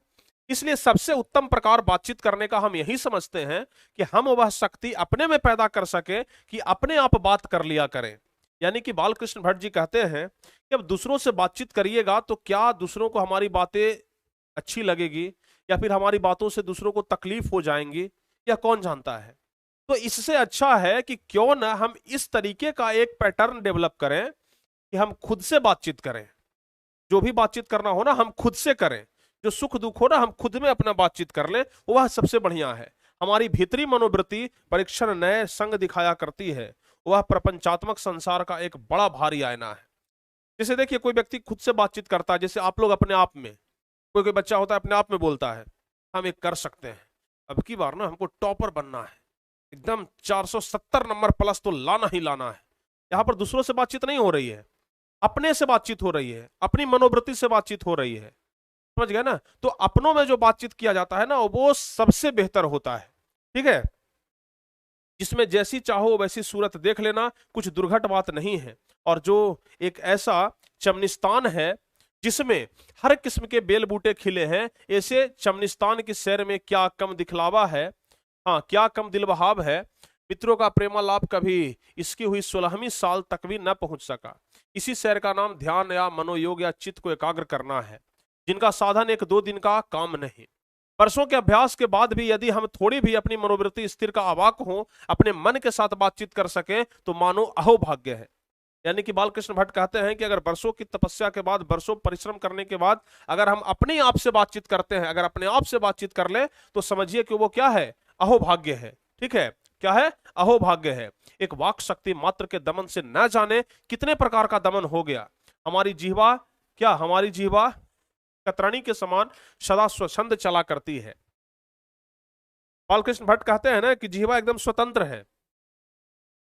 इसलिए सबसे उत्तम प्रकार बातचीत करने का हम यही समझते हैं कि हम वह शक्ति अपने में पैदा कर सके कि अपने आप बात कर लिया करें। यानी कि बालकृष्ण भट्ट जी कहते हैं कि अब दूसरों से बातचीत करिएगा तो क्या दूसरों को हमारी बातें अच्छी लगेगी या फिर हमारी बातों से दूसरों को तकलीफ हो जाएंगी, या कौन जानता है। तो इससे अच्छा है कि क्यों ना हम इस तरीके का एक पैटर्न डेवलप करें कि हम खुद से बातचीत करें। जो भी बातचीत करना हो ना हम खुद से करें, जो सुख दुख हो ना हम खुद में अपना बातचीत कर लें, वह सबसे बढ़िया है। हमारी भीतरी मनोवृत्ति परीक्षण नए संग दिखाया करती है, वह प्रपंचात्मक संसार का एक बड़ा भारी आईना है। जैसे देखिए कोई व्यक्ति खुद से बातचीत करता है, जैसे आप लोग अपने आप में, कोई कोई बच्चा होता है अपने आप में बोलता है हम एक कर सकते हैं, अब की बार ना हमको टॉपर बनना है, एकदम 470 नंबर प्लस तो लाना ही लाना है। यहां पर दूसरों से बातचीत नहीं हो रही है, अपने से बातचीत हो रही है, अपनी मनोवृत्ति से बातचीत हो रही है, समझ गए ना। तो अपनों में जो बातचीत किया जाता है ना वो सबसे बेहतर होता है, ठीक है, जिसमें जैसी चाहो वैसी सूरत देख लेना, कुछ दुर्घट बात नहीं है। और जो एक ऐसा चमनिस्तान है जिसमें हर किस्म के बेल बूटे खिले हैं, ऐसे चमनिस्तान की सैर में क्या कम दिखलावा है, हाँ क्या कम दिलबहाव है। मित्रों का प्रेमालाप कभी इसकी हुई 16वीं साल तक भी न पहुंच सका। इसी सैर का नाम ध्यान या मनोयोग या चित्त को एकाग्र करना है, जिनका साधन 1-2 दिन का काम नहीं। वर्षों के अभ्यास के बाद भी यदि हम थोड़ी भी अपनी मनोवृत्ति स्थिर का अवाक हो, अपने मन के साथ बातचीत कर सके तो मानो अहोभाग्य है। यानी कि बालकृष्ण भट्ट कहते हैं कि अगर वर्षों की तपस्या के बाद, वर्षों परिश्रम करने के बाद अगर हम अपने आप से बातचीत करते हैं, अगर अपने आप से बातचीत कर ले तो समझिए कि वो क्या है, अहोभाग्य है, ठीक है। क्या है, अहोभाग्य है। एक वाक शक्ति मात्र के दमन से न जाने कितने प्रकार का दमन हो गया। हमारी जिह्वा क्या, हमारी जिह्वा कतरनी के समान सदा स्वच्छंद चला करती है। बालकृष्ण भट्ट कहते हैं ना कि जिह्वा एकदम स्वतंत्र है,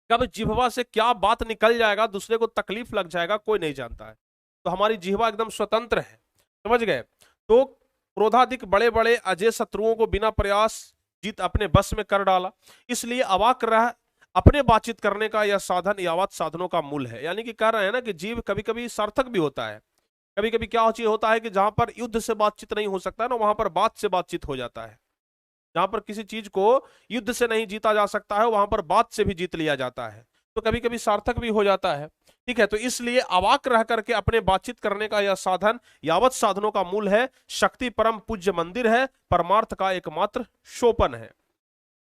कब जिह्वा से क्या बात निकल जाएगा, दूसरे को तकलीफ लग जाएगा, कोई नहीं जानता है। तो हमारी जिह्वा एकदम स्वतंत्र है, समझ गए। तो क्रोधाधिक बड़े बड़े अजय शत्रुओं को बिना प्रयास जीत अपने बस में कर डाला। इसलिए अवाक रह अपने बातचीत करने का यह साधन यावत साधनों का मूल है। यानी कि कह रहे हैं ना कि जीव कभी कभी सार्थक भी होता है। कभी कभी क्या होता है कि जहां पर युद्ध से बातचीत नहीं हो सकता है ना, वहां पर बात से बातचीत हो जाता है। जहां पर किसी चीज को युद्ध से नहीं जीता जा सकता है वहां पर बात से भी जीत लिया जाता है, तो कभी कभी सार्थक भी हो जाता है, ठीक है। तो इसलिए अवाक रह करके अपने बातचीत करने का यह साधन यावत साधनों का मूल है। शक्ति परम पूज्य मंदिर है, परमार्थ का एकमात्र शोपन है।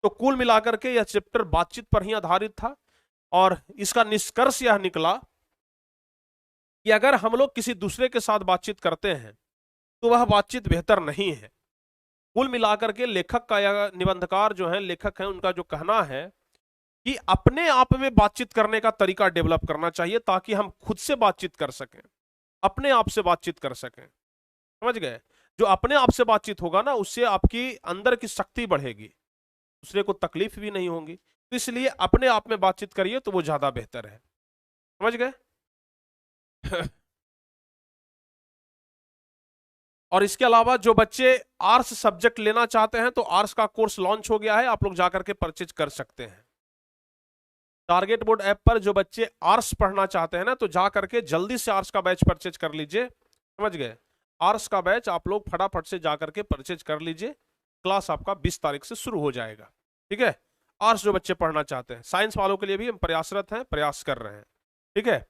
तो कुल मिलाकर के यह चैप्टर बातचीत पर ही आधारित था और इसका निष्कर्ष यह निकला कि अगर हम लोग किसी दूसरे के साथ बातचीत करते हैं तो वह बातचीत बेहतर नहीं है। कुल मिलाकर के लेखक का या निबंधकार जो है, लेखक है, उनका जो कहना है कि अपने आप में बातचीत करने का तरीका डेवलप करना चाहिए ताकि हम खुद से बातचीत कर सकें, अपने आप से बातचीत कर सकें, समझ गए। जो अपने आप से बातचीत होगा ना उससे आपकी अंदर की शक्ति बढ़ेगी, दूसरे को तकलीफ भी नहीं होगी। तो इसलिए अपने आप में बातचीत करिए तो वो ज्यादा बेहतर है, समझ गए। और इसके अलावा जो बच्चे आर्ट्स सब्जेक्ट लेना चाहते हैं तो आर्ट्स का कोर्स लॉन्च हो गया है, आप लोग जाकर के परचेज कर सकते हैं। टारगेट बोर्ड ऐप पर जो बच्चे आर्ट्स पढ़ना चाहते हैं ना तो जाकर के जल्दी से आर्ट्स का बैच परचेज कर लीजिए, समझ गए। आर्ट्स का बैच आप लोग फटाफट से जाकर के परचेज कर लीजिए, क्लास आपका 20 तारीख से शुरू हो जाएगा, ठीक है। आर्ट्स जो बच्चे पढ़ना चाहते हैं, साइंस वालों के लिए भी हम प्रयासरत हैं, प्रयास कर रहे हैं, ठीक है।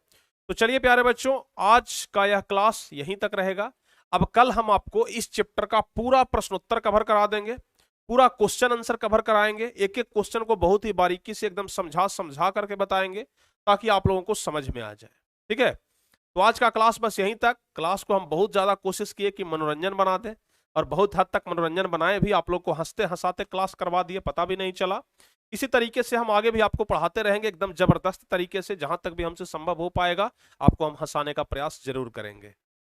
तो चलिए प्यारे बच्चों, आज का यह क्लास यहीं तक रहेगा। अब कल हम आपको इस चैप्टर का पूरा प्रश्नोत्तर कवर करा देंगे, पूरा क्वेश्चन आंसर कवर कराएंगे, एक एक क्वेश्चन को बहुत ही बारीकी से एकदम समझा समझा करके बताएंगे ताकि आप लोगों को समझ में आ जाए। ठीक है, तो आज का क्लास बस यहीं तक। क्लास को हम बहुत ज्यादा कोशिश किए कि मनोरंजन बना दें, और बहुत हद तक मनोरंजन बनाए भी, आप लोग को हंसते हंसाते क्लास करवा दिए, पता भी नहीं चला। इसी तरीके से हम आगे भी आपको पढ़ाते रहेंगे एकदम जबरदस्त तरीके से, जहां तक भी हमसे संभव हो पाएगा आपको हम हंसाने का प्रयास जरूर करेंगे।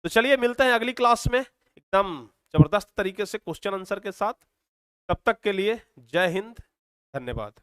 तो चलिए मिलते हैं अगली क्लास में एकदम जबरदस्त तरीके से क्वेश्चन आंसर के साथ। तब तक के लिए जय हिंद, धन्यवाद।